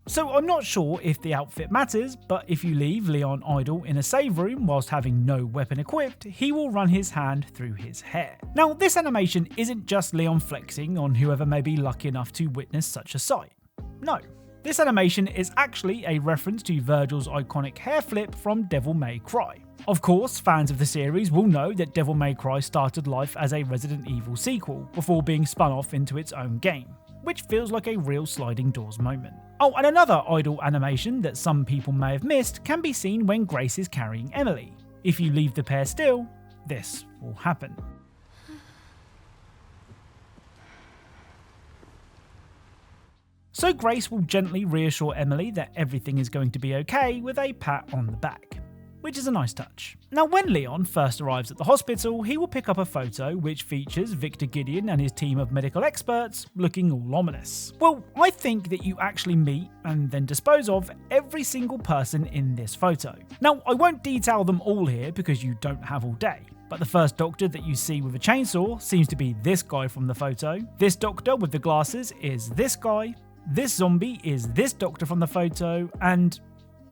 So I'm not sure if the outfit matters, but if you leave Leon idle in a save room whilst having no weapon equipped, he will run his hand through his hair. Now, this animation isn't just Leon flexing on whoever may be lucky enough to witness such a sight. No. This animation is actually a reference to Virgil's iconic hair flip from Devil May Cry. Of course, fans of the series will know that Devil May Cry started life as a Resident Evil sequel, before being spun off into its own game, which feels like a real sliding doors moment. Oh, and another idle animation that some people may have missed can be seen when Grace is carrying Emily. If you leave the pair still, this will happen. So Grace will gently reassure Emily that everything is going to be okay with a pat on the back, which is a nice touch. Now, when Leon first arrives at the hospital, he will pick up a photo which features Victor Gideon and his team of medical experts looking all ominous. Well, I think that you actually meet and then dispose of every single person in this photo. Now, I won't detail them all here because you don't have all day. But the first doctor that you see with a chainsaw seems to be this guy from the photo. This doctor with the glasses is this guy. This zombie is this doctor from the photo, and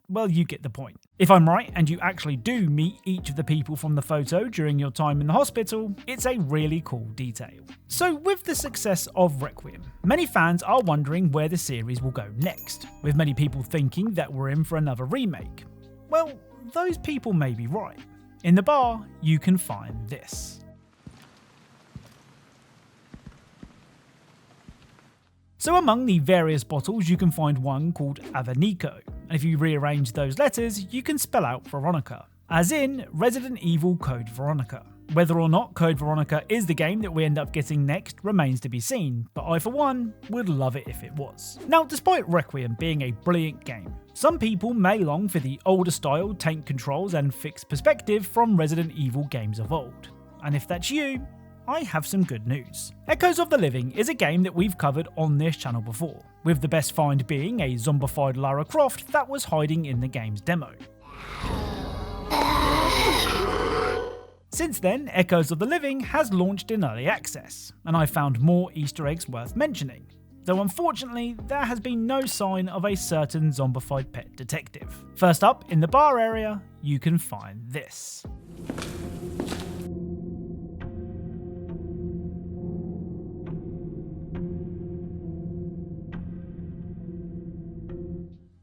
well, you get the point. If I'm right and you actually do meet each of the people from the photo during your time in the hospital, it's a really cool detail. So with the success of Requiem, many fans are wondering where the series will go next, with many people thinking that we're in for another remake. Well, those people may be right. In the bar, you can find this. So among the various bottles, you can find one called Avanico, and if you rearrange those letters, you can spell out Veronica, as in Resident Evil Code Veronica. Whether or not Code Veronica is the game that we end up getting next remains to be seen, but I for one would love it if it was. Now, despite Requiem being a brilliant game, some people may long for the older style tank controls and fixed perspective from Resident Evil games of old. And if that's you, I have some good news. Echoes of the Living is a game that we've covered on this channel before, with the best find being a zombified Lara Croft that was hiding in the game's demo. Since then, Echoes of the Living has launched in early access, and I found more Easter eggs worth mentioning, though unfortunately there has been no sign of a certain zombified pet detective. First up, in the bar area, you can find this.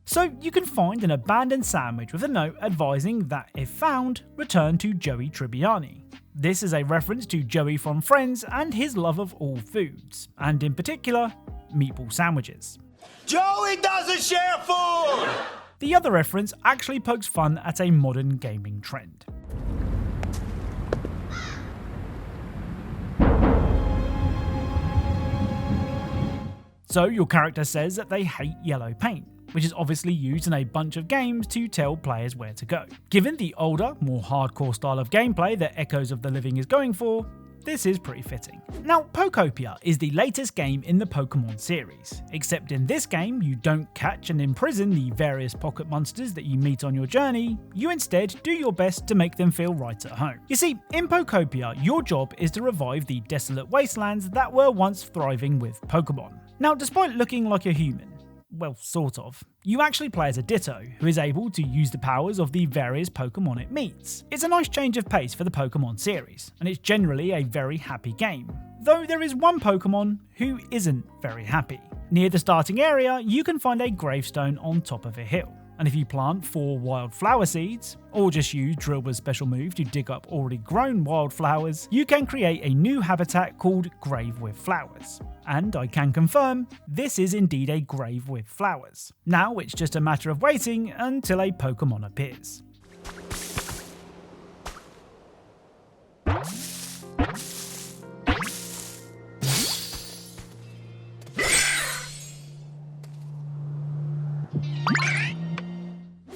So you can find an abandoned sandwich with a note advising that if found, return to Joey Tribbiani. This is a reference to Joey from Friends and his love of all foods, and in particular, meatball sandwiches. Joey doesn't share food! The other reference actually pokes fun at a modern gaming trend. So your character says that they hate yellow paint, which is obviously used in a bunch of games to tell players where to go. Given the older, more hardcore style of gameplay that Echoes of the Living is going for, this is pretty fitting. Now, Pokopia is the latest game in the Pokemon series, except in this game you don't catch and imprison the various pocket monsters that you meet on your journey, you instead do your best to make them feel right at home. You see, in Pokopia, your job is to revive the desolate wastelands that were once thriving with Pokemon. Now, despite looking like a human, well, sort of, you actually play as a Ditto, who is able to use the powers of the various Pokemon it meets. It's a nice change of pace for the Pokemon series, and it's generally a very happy game, though there is one Pokemon who isn't very happy. Near the starting area, you can find a gravestone on top of a hill. And if you plant 4 wildflower seeds, or just use Drilber's special move to dig up already grown wildflowers, you can create a new habitat called Grave with Flowers. And I can confirm, this is indeed a grave with flowers. Now it's just a matter of waiting until a Pokemon appears.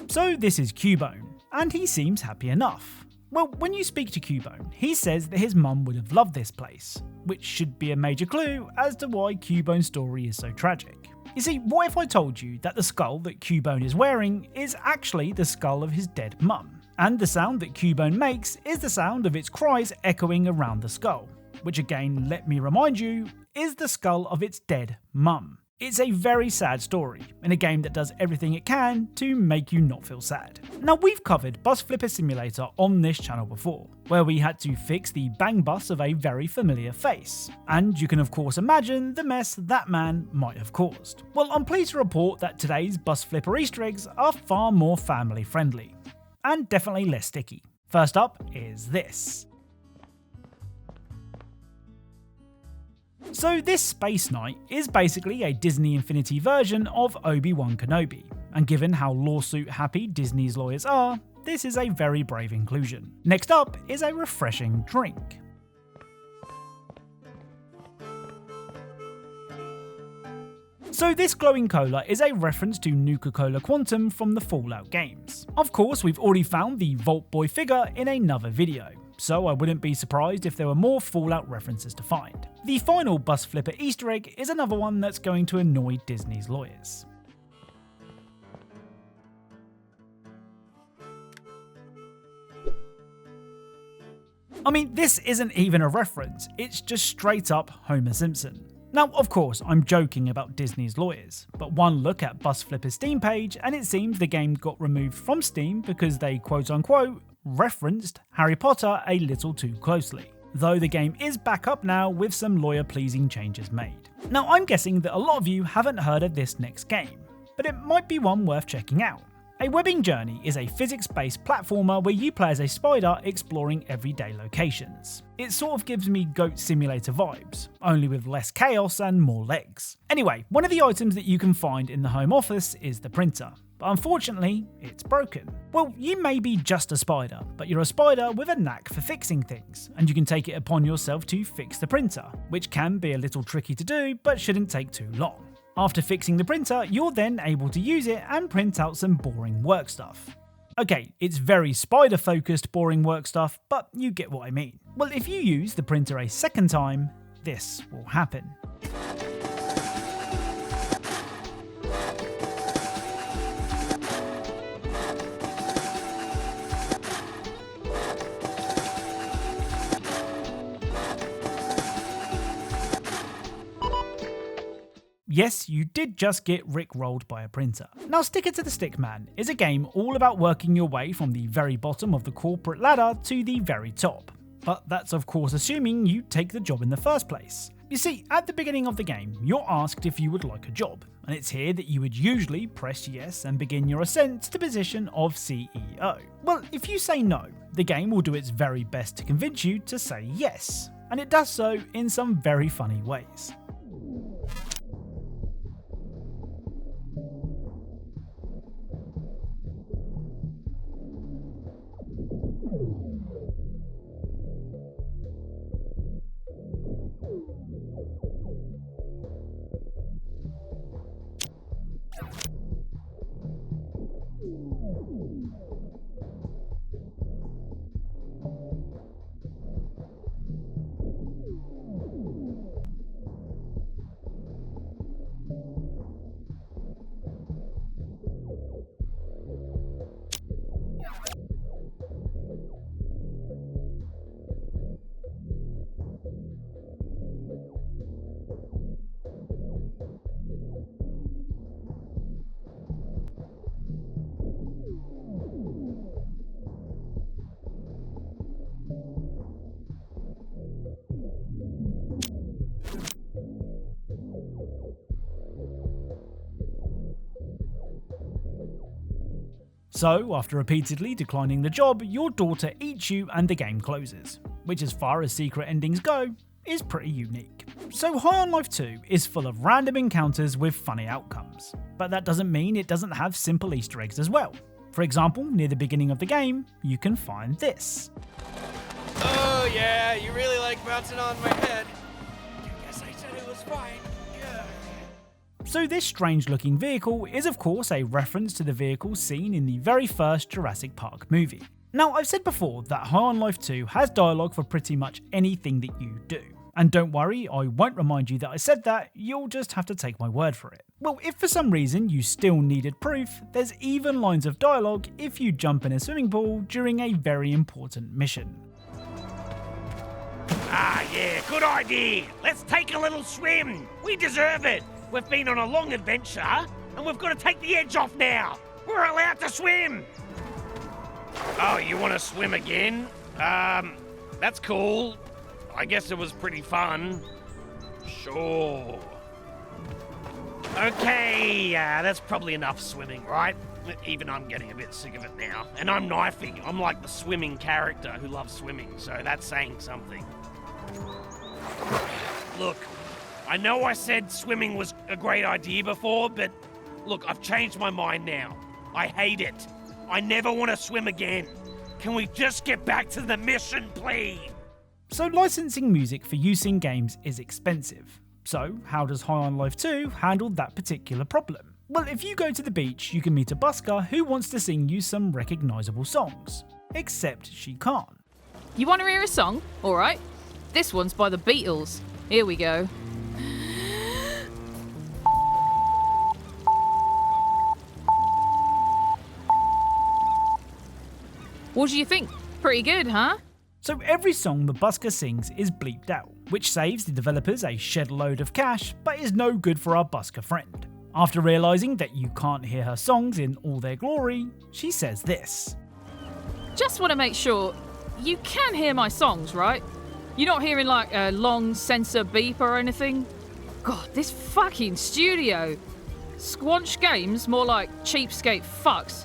So this is Cubone, and he seems happy enough. Well, when you speak to Cubone, he says that his mum would have loved this place, which should be a major clue as to why Cubone's story is so tragic. You see, what if I told you that the skull that Cubone is wearing is actually the skull of his dead mum, and the sound that Cubone makes is the sound of its cries echoing around the skull, which again, let me remind you, is the skull of its dead mum. It's a very sad story, in a game that does everything it can to make you not feel sad. Now, we've covered Bus Flipper Simulator on this channel before, where we had to fix the bang bus of a very familiar face, and you can of course imagine the mess that man might have caused. Well, I'm pleased to report that today's Bus Flipper Easter eggs are far more family friendly, and definitely less sticky. First up is this. So this Space Knight is basically a Disney Infinity version of Obi-Wan Kenobi, and given how lawsuit happy Disney's lawyers are, this is a very brave inclusion. Next up is a refreshing drink. So this glowing cola is a reference to Nuka-Cola Quantum from the Fallout games. Of course, we've already found the Vault Boy figure in another video, so I wouldn't be surprised if there were more Fallout references to find. The final Bus Flipper Easter egg is another one that's going to annoy Disney's lawyers. I mean, this isn't even a reference, it's just straight up Homer Simpson. Now, of course, I'm joking about Disney's lawyers, but one look at Bus Flipper's Steam page and it seems the game got removed from Steam because they quote-unquote referenced Harry Potter a little too closely, though the game is back up now with some lawyer-pleasing changes made. Now, I'm guessing that a lot of you haven't heard of this next game, but it might be one worth checking out. A Webbing Journey is a physics-based platformer where you play as a spider exploring everyday locations. It sort of gives me Goat Simulator vibes, only with less chaos and more legs. Anyway, one of the items that you can find in the home office is the printer, but unfortunately, it's broken. Well, you may be just a spider, but you're a spider with a knack for fixing things, and you can take it upon yourself to fix the printer, which can be a little tricky to do, but shouldn't take too long. After fixing the printer, you're then able to use it and print out some boring work stuff. Okay, it's very spider-focused boring work stuff, but you get what I mean. Well, if you use the printer a second time, this will happen. Yes, you did just get rickrolled by a printer. Now, Sticker to the Stickman is a game all about working your way from the very bottom of the corporate ladder to the very top. But that's of course assuming you take the job in the first place. You see, at the beginning of the game, you're asked if you would like a job, and it's here that you would usually press yes and begin your ascent to the position of CEO. Well, if you say no, the game will do its very best to convince you to say yes, and it does so in some very funny ways. So, after repeatedly declining the job, your daughter eats you and the game closes, which as far as secret endings go, is pretty unique. So High on Life 2 is full of random encounters with funny outcomes, but that doesn't mean it doesn't have simple Easter eggs as well. For example, near the beginning of the game, you can find this. Oh yeah, you really like bouncing on my head. I guess I said it was fine. Yeah. So this strange looking vehicle is of course a reference to the vehicle seen in the very first Jurassic Park movie. Now I've said before that High on Life 2 has dialogue for pretty much anything that you do. And don't worry, I won't remind you that I said that, you'll just have to take my word for it. Well, if for some reason you still needed proof, there's even lines of dialogue if you jump in a swimming pool during a very important mission. Ah, yeah, good idea. Let's take a little swim. We deserve it. We've been on a long adventure, and we've got to take the edge off now. We're allowed to swim. Oh, you want to swim again? That's cool. I guess it was pretty fun. Sure. Okay, that's probably enough swimming, right? Even I'm getting a bit sick of it now. And I'm knifing. I'm like the swimming character who loves swimming, so that's saying something. Look, I know I said swimming was a great idea before, but look, I've changed my mind now. I hate it. I never want to swim again. Can we just get back to the mission, please? So licensing music for use in games is expensive. So how does High on Life 2 handle that particular problem? Well, if you go to the beach, you can meet a busker who wants to sing you some recognisable songs. Except she can't. You want to hear a song? Alright. This one's by the Beatles. Here we go. What do you think? Pretty good, huh? So every song the busker sings is bleeped out, which saves the developers a shed load of cash, but is no good for our busker friend. After realising that you can't hear her songs in all their glory, she says this. Just want to make sure you can hear my songs, right? You're not hearing like a long sensor beep or anything? God, this fucking studio. Squanch games, more like cheapskate fucks.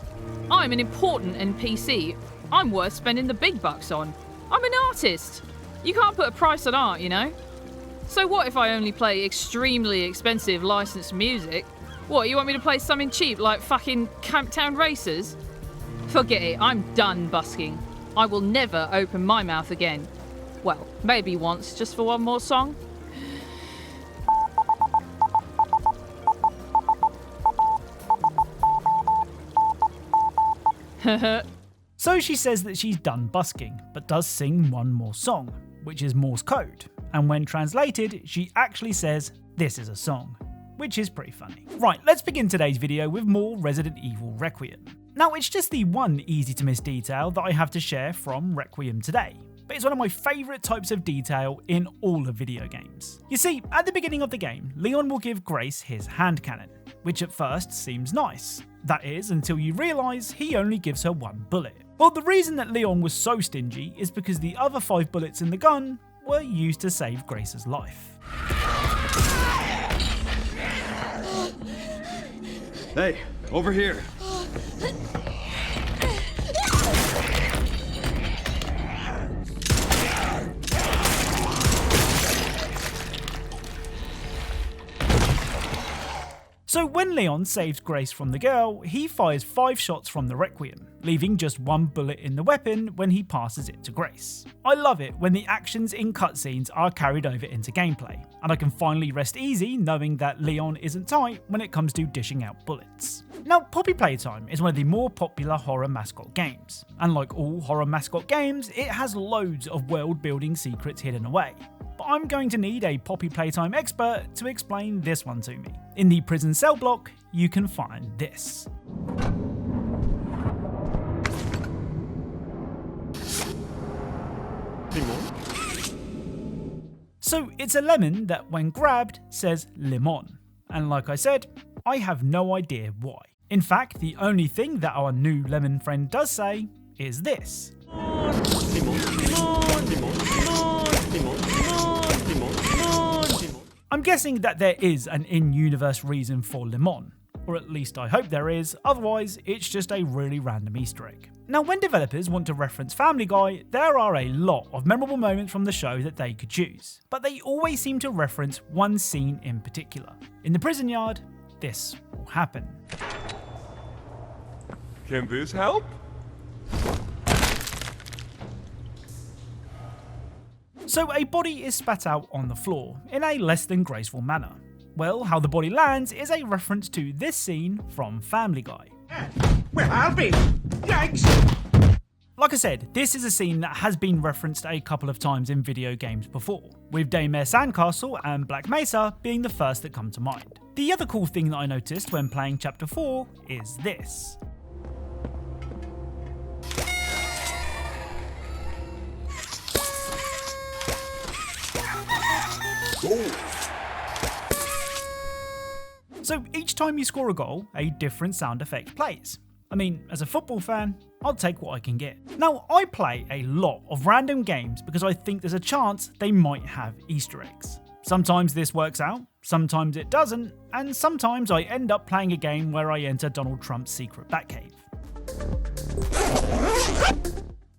I'm an important NPC. I'm worth spending the big bucks on. I'm an artist. You can't put a price on art, you know? So what if I only play extremely expensive licensed music? What, you want me to play something cheap like fucking Camptown Racers? Forget it, I'm done busking. I will never open my mouth again. Well, maybe once, just for one more song. So she says that she's done busking, but does sing one more song, which is Morse code. And when translated, she actually says, "This is a song," which is pretty funny. Right, let's begin today's video with more Resident Evil Requiem. Now, it's just the one easy to miss detail that I have to share from Requiem today, but it's one of my favourite types of detail in all of video games. You see, at the beginning of the game, Leon will give Grace his hand cannon, which at first seems nice. That is, until you realise he only gives her one bullet. Well, the reason that Leon was so stingy is because the other 5 bullets in the gun were used to save Grace's life. Hey, over here. So when Leon saves Grace from the girl, he fires 5 shots from the Requiem, leaving just 1 bullet in the weapon when he passes it to Grace. I love it when the actions in cutscenes are carried over into gameplay, and I can finally rest easy knowing that Leon isn't tight when it comes to dishing out bullets. Now, Poppy Playtime is one of the more popular horror mascot games, and like all horror mascot games, it has loads of world-building secrets hidden away. But I'm going to need a Poppy Playtime expert to explain this one to me. In the prison cell block, you can find this. So it's a lemon that when grabbed says limon. And like I said, I have no idea why. In fact, the only thing that our new lemon friend does say is this. I'm guessing that there is an in-universe reason for limon, or at least I hope there is, otherwise it's just a really random Easter egg. Now, when developers want to reference Family Guy, there are a lot of memorable moments from the show that they could choose, but they always seem to reference one scene in particular. In the prison yard, this will happen. Can this help? So a body is spat out on the floor in a less than graceful manner. Well, how the body lands is a reference to this scene from Family Guy. Well, I'll be. Yikes! Like I said, this is a scene that has been referenced a couple of times in video games before, with Daymare Sandcastle and Black Mesa being the first that come to mind. The other cool thing that I noticed when playing Chapter 4 is this. So each time you score a goal, a different sound effect plays. I mean, as a football fan, I'll take what I can get. Now, I play a lot of random games because I think there's a chance they might have Easter eggs. Sometimes this works out, sometimes it doesn't, and sometimes I end up playing a game where I enter Donald Trump's secret Batcave.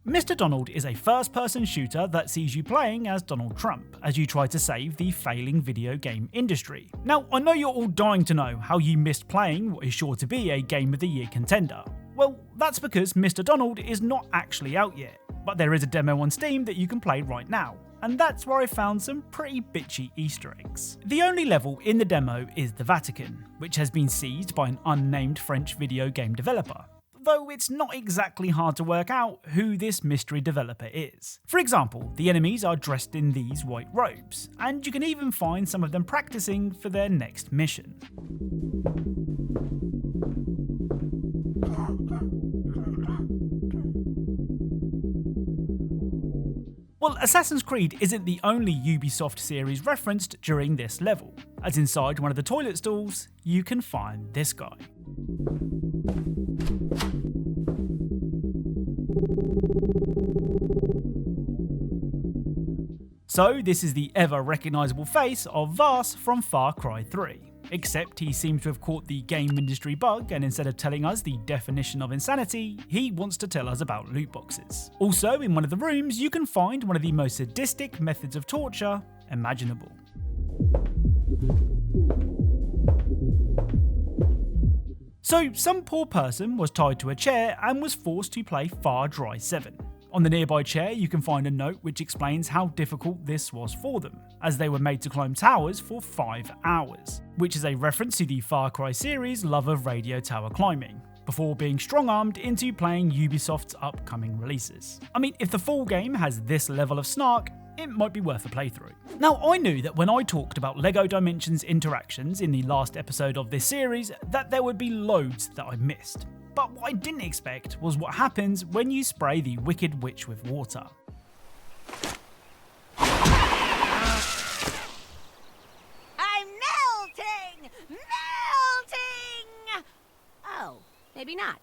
Mr. Donald is a first-person shooter that sees you playing as Donald Trump as you try to save the failing video game industry. Now, I know you're all dying to know how you missed playing what is sure to be a Game of the Year contender. Well, that's because Mr. Donald is not actually out yet, but there is a demo on Steam that you can play right now, and that's where I found some pretty bitchy Easter eggs. The only level in the demo is the Vatican, which has been seized by an unnamed French video game developer, though it's not exactly hard to work out who this mystery developer is. For example, the enemies are dressed in these white robes, and you can even find some of them practicing for their next mission. Well, Assassin's Creed isn't the only Ubisoft series referenced during this level, as inside one of the toilet stalls, you can find this guy. So this is the ever recognisable face of Vaas from Far Cry 3. Except he seems to have caught the game industry bug, and instead of telling us the definition of insanity, he wants to tell us about loot boxes. Also, in one of the rooms, you can find one of the most sadistic methods of torture imaginable. So, some poor person was tied to a chair and was forced to play Far Cry 7. On the nearby chair, you can find a note which explains how difficult this was for them, as they were made to climb towers for 5 hours, which is a reference to the Far Cry series' love of radio tower climbing, before being strong-armed into playing Ubisoft's upcoming releases. I mean, if the full game has this level of snark, it might be worth a playthrough. Now, I knew that when I talked about LEGO Dimensions interactions in the last episode of this series, that there would be loads that I missed. But what I didn't expect was what happens when you spray the Wicked Witch with water. I'm melting! Melting! Oh, maybe not.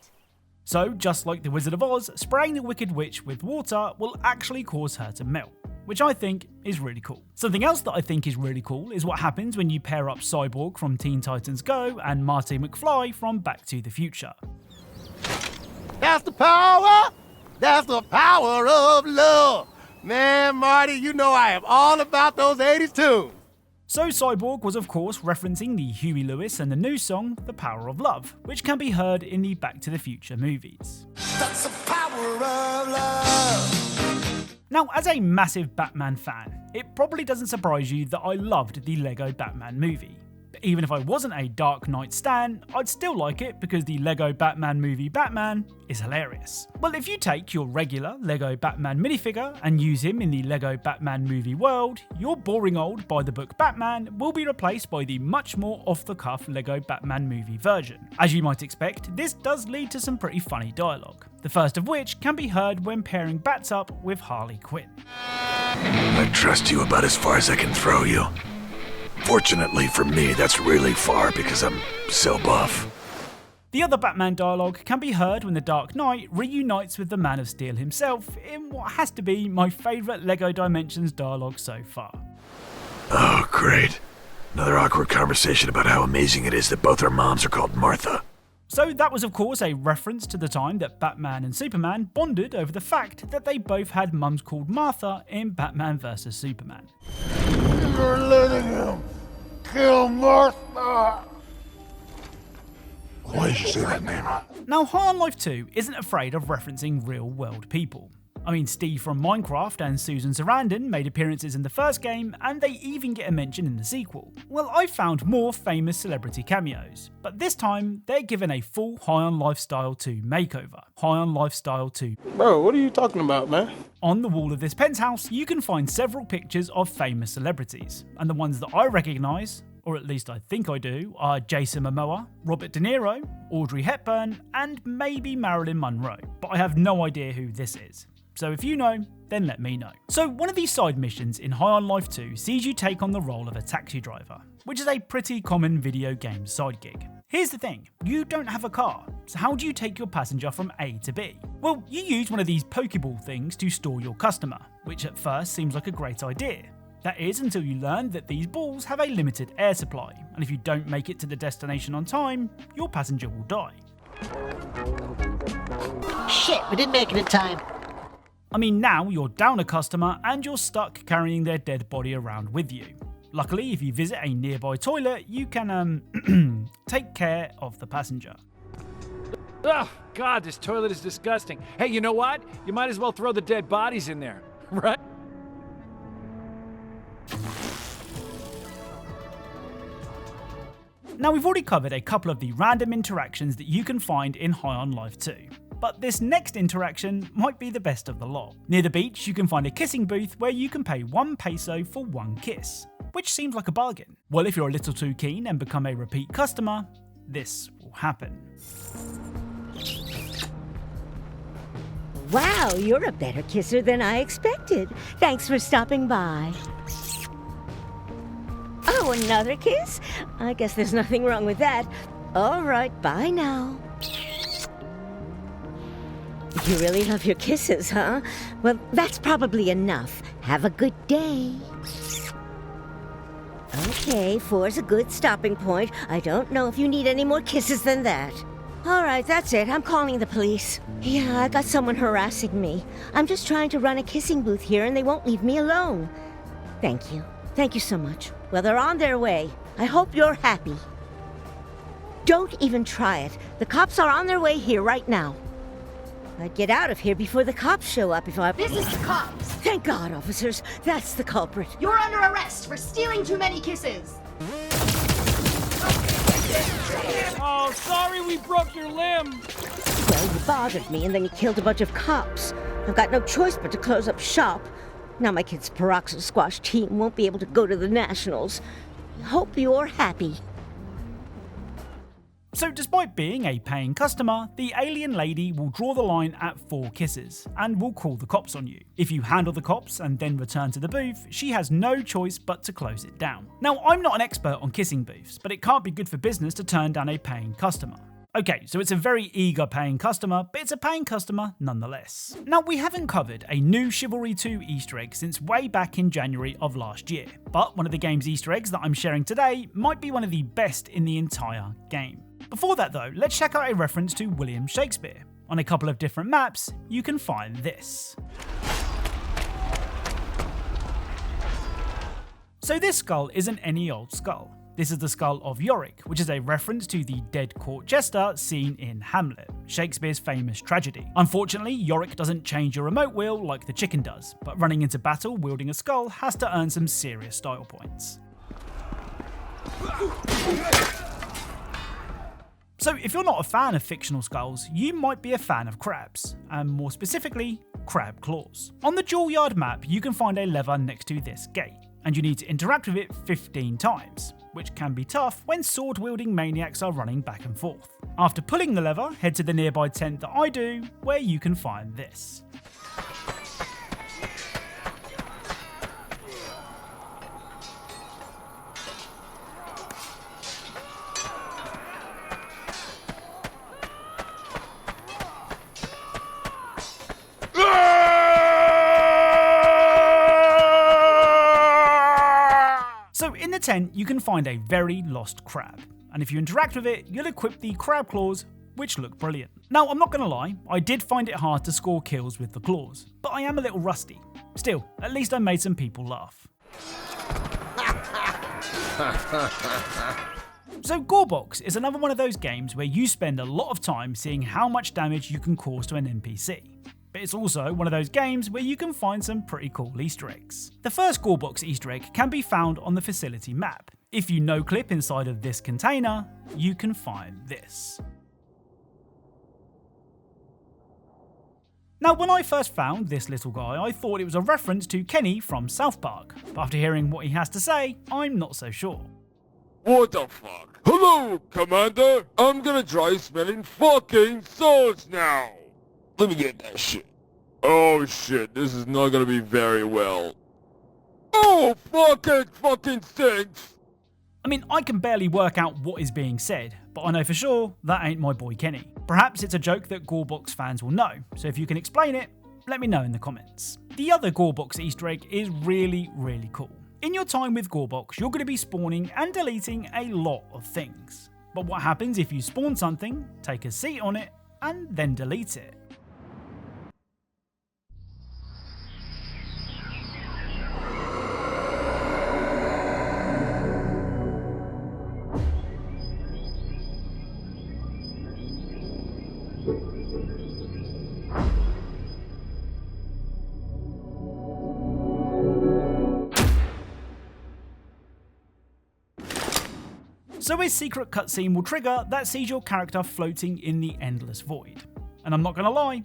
So, just like the Wizard of Oz, spraying the Wicked Witch with water will actually cause her to melt, which I think is really cool. Something else that I think is really cool is what happens when you pair up Cyborg from Teen Titans Go and Marty McFly from Back to the Future. That's the power! That's the power of love! Man, Marty, you know I am all about those 80s tunes. So Cyborg was of course referencing the Huey Lewis and the new song, The Power of Love, which can be heard in the Back to the Future movies. That's the power of love! Now, as a massive Batman fan, it probably doesn't surprise you that I loved the LEGO Batman movie. But even if I wasn't a Dark Knight stan, I'd still like it because the LEGO Batman movie Batman is hilarious. Well, if you take your regular LEGO Batman minifigure and use him in the LEGO Batman movie world, your boring old by-the-book Batman will be replaced by the much more off-the-cuff LEGO Batman movie version. As you might expect, this does lead to some pretty funny dialogue, the first of which can be heard when pairing Bats up with Harley Quinn. I trust you about as far as I can throw you. Fortunately for me, that's really far because I'm so buff. The other Batman dialogue can be heard when the Dark Knight reunites with the Man of Steel himself in what has to be my favourite LEGO Dimensions dialogue so far. Oh, great. Another awkward conversation about how amazing it is that both our moms are called Martha. So that was of course a reference to the time that Batman and Superman bonded over the fact that they both had mums called Martha in Batman vs Superman. You're letting him kill Martha! Why did you say that name? Now, High on Life 2 isn't afraid of referencing real-world people. I mean, Steve from Minecraft and Susan Sarandon made appearances in the first game, and they even get a mention in the sequel. Well, I found more famous celebrity cameos, but this time they're given a full High on Life Style 2 makeover. High on Life Style 2. Bro, what are you talking about, man? On the wall of this penthouse, you can find several pictures of famous celebrities, and the ones that I recognise, or at least I think I do, are Jason Momoa, Robert De Niro, Audrey Hepburn, and maybe Marilyn Monroe, but I have no idea who this is. So if you know, then let me know. So one of these side missions in High on Life 2 sees you take on the role of a taxi driver, which is a pretty common video game side gig. Here's the thing, you don't have a car, so how do you take your passenger from A to B? Well, you use one of these Pokeball things to store your customer, which at first seems like a great idea. That is until you learn that these balls have a limited air supply, and if you don't make it to the destination on time, your passenger will die. Shit, we didn't make it in time. I mean, now you're down a customer and you're stuck carrying their dead body around with you. Luckily, if you visit a nearby toilet, you can take care of the passenger. Oh, God, this toilet is disgusting. Hey, you know what? You might as well throw the dead bodies in there, right? Now, we've already covered a couple of the random interactions that you can find in High on Life 2. But this next interaction might be the best of the lot. Near the beach, you can find a kissing booth where you can pay 1 peso for 1 kiss, which seems like a bargain. Well, if you're a little too keen and become a repeat customer, this will happen. Wow, you're a better kisser than I expected. Thanks for stopping by. Oh, another kiss? I guess there's nothing wrong with that. All right, bye now. You really love your kisses, huh? Well, that's probably enough. Have a good day. Okay, 4's a good stopping point. I don't know if you need any more kisses than that. All right, that's it. I'm calling the police. Yeah, I got someone harassing me. I'm just trying to run a kissing booth here and they won't leave me alone. Thank you. Thank you so much. Well, they're on their way. I hope you're happy. Don't even try it. The cops are on their way here right now. I'd get out of here before the cops show up if I... This is the cops! Thank God, officers. That's the culprit. You're under arrest for stealing too many kisses! Oh, sorry we broke your limb! Well, you bothered me and then you killed a bunch of cops. I've got no choice but to close up shop. Now my kid's Peroxo Squash team won't be able to go to the Nationals. Hope you're happy. So despite being a paying customer, the alien lady will draw the line at 4 kisses and will call the cops on you. If you handle the cops and then return to the booth, she has no choice but to close it down. Now, I'm not an expert on kissing booths, but it can't be good for business to turn down a paying customer. Okay, so it's a very eager paying customer, but it's a paying customer nonetheless. Now, we haven't covered a new Chivalry 2 Easter egg since way back in January of last year, but one of the game's Easter eggs that I'm sharing today might be one of the best in the entire game. Before that though, let's check out a reference to William Shakespeare. On a couple of different maps, you can find this. So this skull isn't any old skull. This is the skull of Yorick, which is a reference to the dead court jester seen in Hamlet, Shakespeare's famous tragedy. Unfortunately, Yorick doesn't change your remote wheel like the chicken does, but running into battle wielding a skull has to earn some serious style points. So if you're not a fan of fictional skulls, you might be a fan of crabs, and more specifically, crab claws. On the Jewel Yard map, you can find a lever next to this gate, and you need to interact with it 15 times, which can be tough when sword-wielding maniacs are running back and forth. After pulling the lever, head to the nearby tent that I do, where you can find this. So in the tent, you can find a very lost crab, and if you interact with it, you'll equip the crab claws, which look brilliant. Now, I'm not going to lie, I did find it hard to score kills with the claws, but I am a little rusty. Still, at least I made some people laugh. So Gorebox is another one of those games where you spend a lot of time seeing how much damage you can cause to an NPC. But it's also one of those games where you can find some pretty cool Easter eggs. The first Gorebox Easter egg can be found on the facility map. If you no-clip inside of this container, you can find this. Now, when I first found this little guy, I thought it was a reference to Kenny from South Park, but after hearing what he has to say, I'm not so sure. What the fuck? Hello, Commander! I'm gonna try smelling fucking souls now! Let me get that shit. Oh shit, this is not gonna be very well. Oh fuck, it fucking stinks! I mean, I can barely work out what is being said, but I know for sure that ain't my boy Kenny. Perhaps it's a joke that Gorebox fans will know, so if you can explain it, let me know in the comments. The other Gorebox Easter egg is really cool. In your time with Gorebox, you're going to be spawning and deleting a lot of things. But what happens if you spawn something, take a seat on it, and then delete it? So a secret cutscene will trigger that sees your character floating in the endless void. And I'm not gonna lie,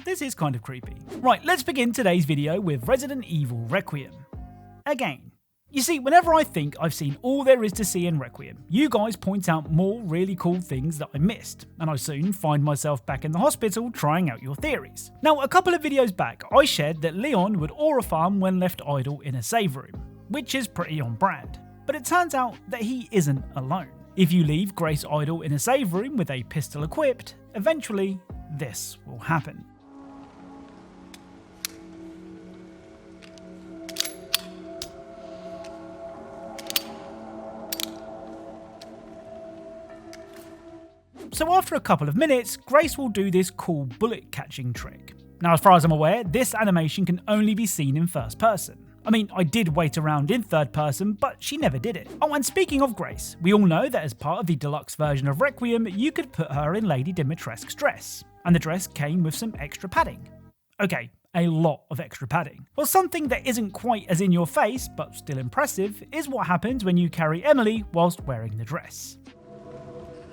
this is kind of creepy. Right, let's begin today's video with Resident Evil Requiem. Again. You see, whenever I think I've seen all there is to see in Requiem, you guys point out more really cool things that I missed, and I soon find myself back in the hospital trying out your theories. Now, a couple of videos back, I shared that Leon would aura farm when left idle in a save room, which is pretty on brand. But it turns out that he isn't alone. If you leave Grace idle in a save room with a pistol equipped, eventually this will happen. So after a couple of minutes, Grace will do this cool bullet catching trick. Now, as far as I'm aware, this animation can only be seen in first person. I mean, I did wait around in third person, but she never did it. Oh, and speaking of Grace, we all know that as part of the deluxe version of Requiem, you could put her in Lady Dimitrescu's dress, and the dress came with some extra padding. Okay, a lot of extra padding. Well, something that isn't quite as in your face, but still impressive, is what happens when you carry Emily whilst wearing the dress.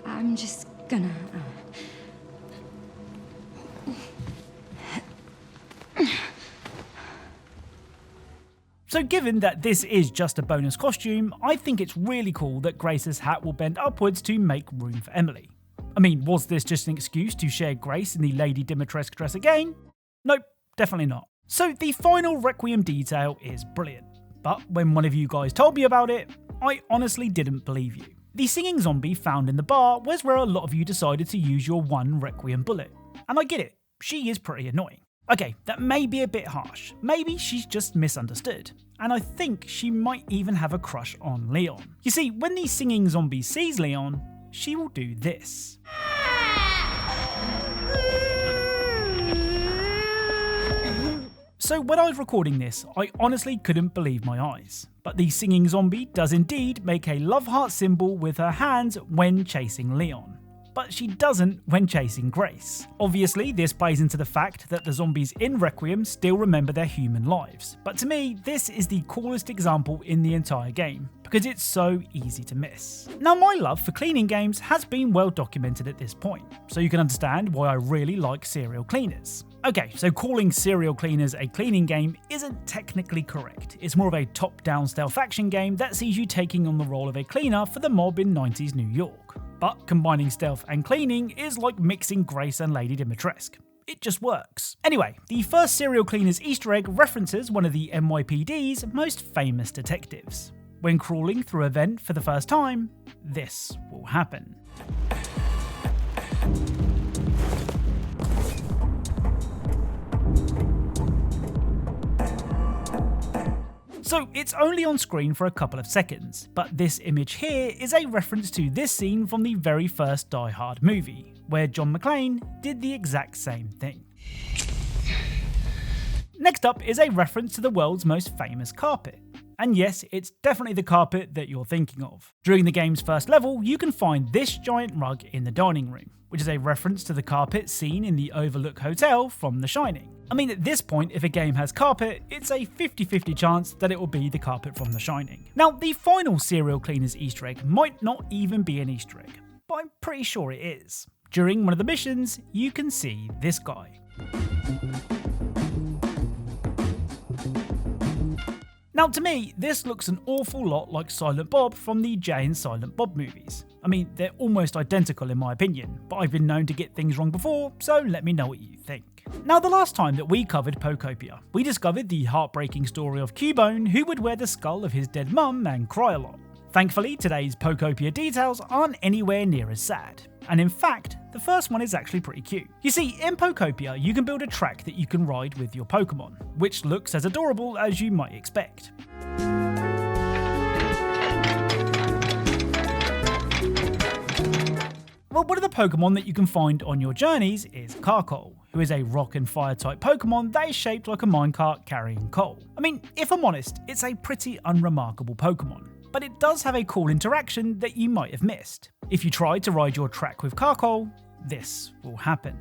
I'm just gonna... So given that this is just a bonus costume, I think it's really cool that Grace's hat will bend upwards to make room for Emily. I mean, was this just an excuse to share Grace in the Lady Dimitrescu dress again? Nope, definitely not. So the final Requiem detail is brilliant, but when one of you guys told me about it, I honestly didn't believe you. The singing zombie found in the bar was where a lot of you decided to use your one Requiem bullet. And I get it, she is pretty annoying. Okay, that may be a bit harsh. Maybe she's just misunderstood. And I think she might even have a crush on Leon. You see, when the singing zombie sees Leon, she will do this. So when I was recording this, I honestly couldn't believe my eyes. But the singing zombie does indeed make a love heart symbol with her hands when chasing Leon. But she doesn't when chasing Grace. Obviously, this plays into the fact that the zombies in Requiem still remember their human lives. But to me, this is the coolest example in the entire game, because it's so easy to miss. Now, my love for cleaning games has been well documented at this point, so you can understand why I really like serial cleaners. Okay, so calling Serial Cleaners a cleaning game isn't technically correct. It's more of a top-down stealth action game that sees you taking on the role of a cleaner for the mob in 90s New York. But combining stealth and cleaning is like mixing Grace and Lady Dimitrescu. It just works. Anyway, the first Serial Cleaners Easter egg references one of the NYPD's most famous detectives. When crawling through a vent for the first time, this will happen. So it's only on screen for a couple of seconds, but this image here is a reference to this scene from the very first Die Hard movie, where John McClane did the exact same thing. Next up is a reference to the world's most famous carpet. And yes, it's definitely the carpet that you're thinking of. During the game's first level, you can find this giant rug in the dining room, which is a reference to the carpet seen in the Overlook Hotel from The Shining. I mean, at this point, if a game has carpet, it's a 50-50 chance that it will be the carpet from The Shining. Now, the final serial cleaner's Easter egg might not even be an Easter egg, but I'm pretty sure it is. During one of the missions, you can see this guy. Now to me, this looks an awful lot like Silent Bob from the Jay and Silent Bob movies. I mean, they're almost identical in my opinion, but I've been known to get things wrong before, so let me know what you think. Now the last time that we covered Pokopia, we discovered the heartbreaking story of Cubone, who would wear the skull of his dead mum and cry a lot. Thankfully, today's Pokopia details aren't anywhere near as sad. And in fact, the first one is actually pretty cute. You see, in Pokopia, you can build a track that you can ride with your Pokemon, which looks as adorable as you might expect. Well, one of the Pokemon that you can find on your journeys is Carkol, who is a rock and fire type Pokemon that is shaped like a minecart carrying coal. I mean, if I'm honest, it's a pretty unremarkable Pokemon, but it does have a cool interaction that you might have missed. If you try to ride your track with Carkol, this will happen.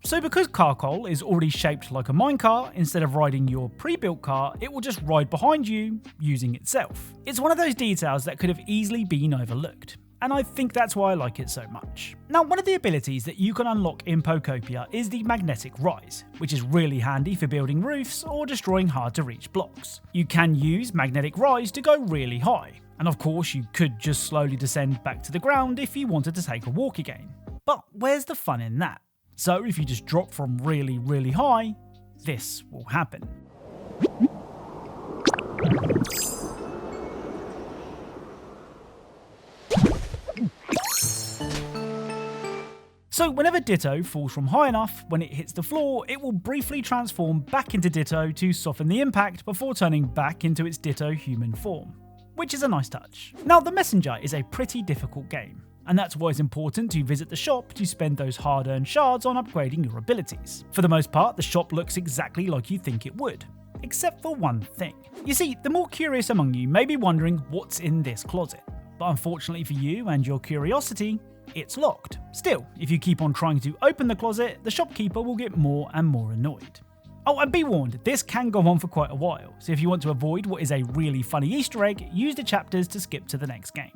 So because Carkol is already shaped like a minecart, instead of riding your pre-built car, it will just ride behind you using itself. It's one of those details that could have easily been overlooked, and I think that's why I like it so much. Now, one of the abilities that you can unlock in Pokopia is the Magnetic Rise, which is really handy for building roofs or destroying hard to reach blocks. You can use Magnetic Rise to go really high, and of course you could just slowly descend back to the ground if you wanted to take a walk again. But where's the fun in that? So if you just drop from really, really high, this will happen. So whenever Ditto falls from high enough, when it hits the floor, it will briefly transform back into Ditto to soften the impact before turning back into its Ditto human form, which is a nice touch. Now, The Messenger is a pretty difficult game, and that's why it's important to visit the shop to spend those hard-earned shards on upgrading your abilities. For the most part, the shop looks exactly like you think it would, except for one thing. You see, the more curious among you may be wondering what's in this closet, but unfortunately for you and your curiosity, it's locked. Still, if you keep on trying to open the closet, the shopkeeper will get more and more annoyed. Oh, and be warned, this can go on for quite a while, so if you want to avoid what is a really funny Easter egg, use the chapters to skip to the next game.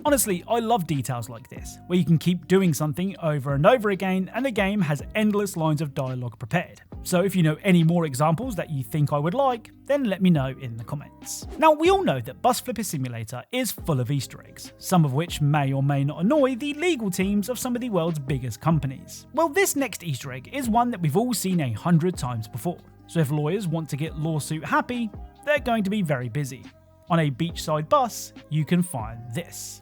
Honestly, I love details like this, where you can keep doing something over and over again and the game has endless lines of dialogue prepared. So if you know any more examples that you think I would like, then let me know in the comments. Now, we all know that Bus Flipper Simulator is full of Easter eggs, some of which may or may not annoy the legal teams of some of the world's biggest companies. Well, this next Easter egg is one that we've all seen 100 times before, so if lawyers want to get lawsuit happy, they're going to be very busy. On a beachside bus, you can find this.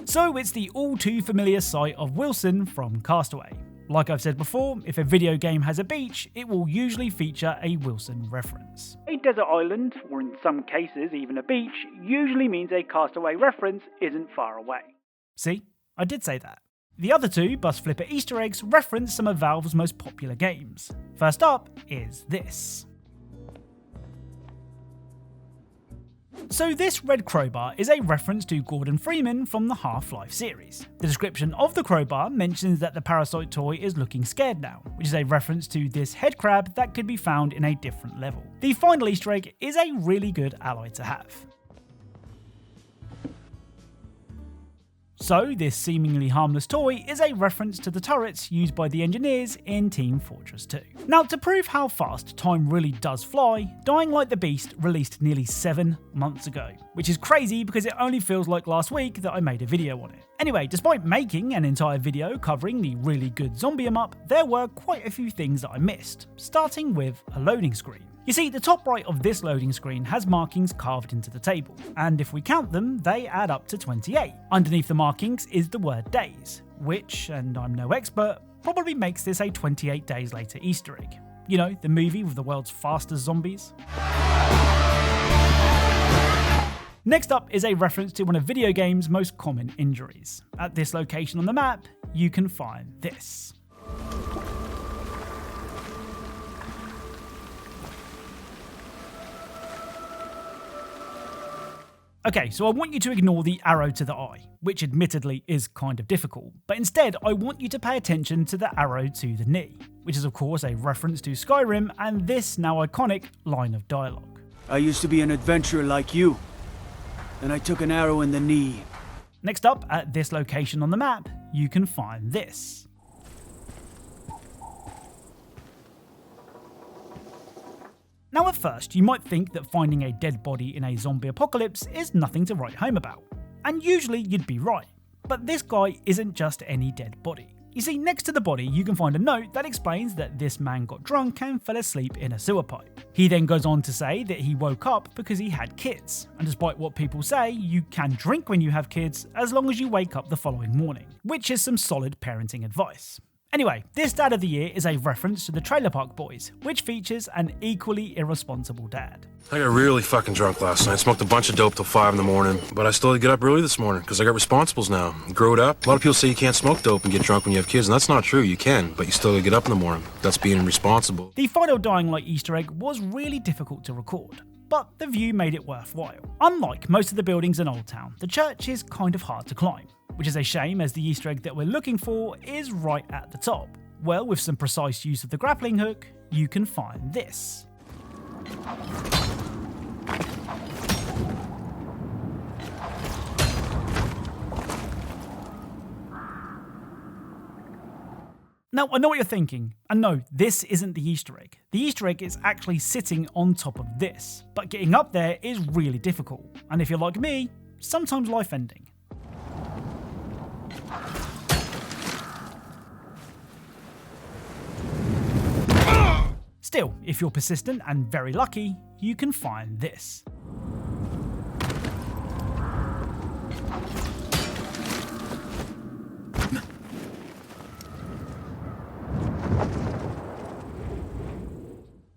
So it's the all too familiar sight of Wilson from Castaway. Like I've said before, if a video game has a beach, it will usually feature a Wilson reference. A desert island, or in some cases even a beach, usually means a Castaway reference isn't far away. See? I did say that. The other two Bus Flipper Easter eggs reference some of Valve's most popular games. First up is this. So this red crowbar is a reference to Gordon Freeman from the Half-Life series. The description of the crowbar mentions that the parasite toy is looking scared now, which is a reference to this head crab that could be found in a different level. The final Easter egg is a really good ally to have. So this seemingly harmless toy is a reference to the turrets used by the engineers in Team Fortress 2. Now, to prove how fast time really does fly, Dying Light the Beast released nearly 7 months ago, which is crazy because it only feels like last week that I made a video on it. Anyway, despite making an entire video covering the really good zombie em-up, there were quite a few things that I missed, starting with a loading screen. You see, the top right of this loading screen has markings carved into the table, and if we count them, they add up to 28. Underneath the markings is the word days, which, and I'm no expert, probably makes this a 28 days later Easter egg. You know, the movie with the world's fastest zombies? Next up is a reference to one of video games' most common injuries. At this location on the map, you can find this. Okay, so I want you to ignore the arrow to the eye, which admittedly is kind of difficult, but instead I want you to pay attention to the arrow to the knee, which is of course a reference to Skyrim and this now iconic line of dialogue. I used to be an adventurer like you, and I took an arrow in the knee. Next up, at this location on the map, you can find this. Now at first, you might think that finding a dead body in a zombie apocalypse is nothing to write home about. And usually you'd be right. But this guy isn't just any dead body. You see, next to the body you can find a note that explains that this man got drunk and fell asleep in a sewer pipe. He then goes on to say that he woke up because he had kids, and despite what people say, you can drink when you have kids as long as you wake up the following morning, which is some solid parenting advice. Anyway, this dad of the year is a reference to the Trailer Park Boys, which features an equally irresponsible dad. I got really fucking drunk last night. Smoked a bunch of dope till 5 in the morning, but I still had to get up early this morning because I got responsibles now. Growed up. A lot of people say you can't smoke dope and get drunk when you have kids, and that's not true. You can, but you still gotta get up in the morning. That's being responsible. The final Dying Light Easter egg was really difficult to record, but the view made it worthwhile. Unlike most of the buildings in Old Town, the church is kind of hard to climb, which is a shame as the Easter egg that we're looking for is right at the top. Well, with some precise use of the grappling hook, you can find this. Now, I know what you're thinking, and no, this isn't the Easter egg. The Easter egg is actually sitting on top of this, but getting up there is really difficult, and if you're like me, sometimes life-ending. Still, if you're persistent and very lucky, you can find this.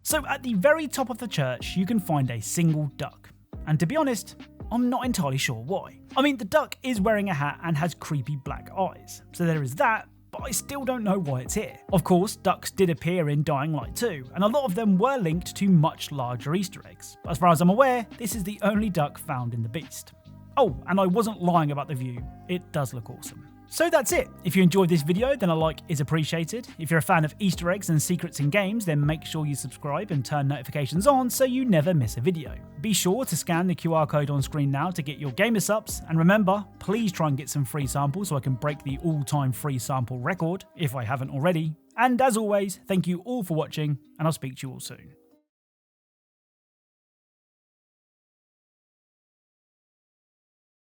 So at the very top of the church, you can find a single duck. And to be honest, I'm not entirely sure why. I mean, the duck is wearing a hat and has creepy black eyes, so there is that, but I still don't know why it's here. Of course, ducks did appear in Dying Light 2, and a lot of them were linked to much larger Easter eggs. But as far as I'm aware, this is the only duck found in the Beast. Oh, and I wasn't lying about the view, it does look awesome. So that's it. If you enjoyed this video, then a like is appreciated. If you're a fan of Easter eggs and secrets in games, then make sure you subscribe and turn notifications on so you never miss a video. Be sure to scan the QR code on screen now to get your gamer subs, and remember, please try and get some free samples so I can break the all-time free sample record, if I haven't already. And as always, thank you all for watching, and I'll speak to you all soon.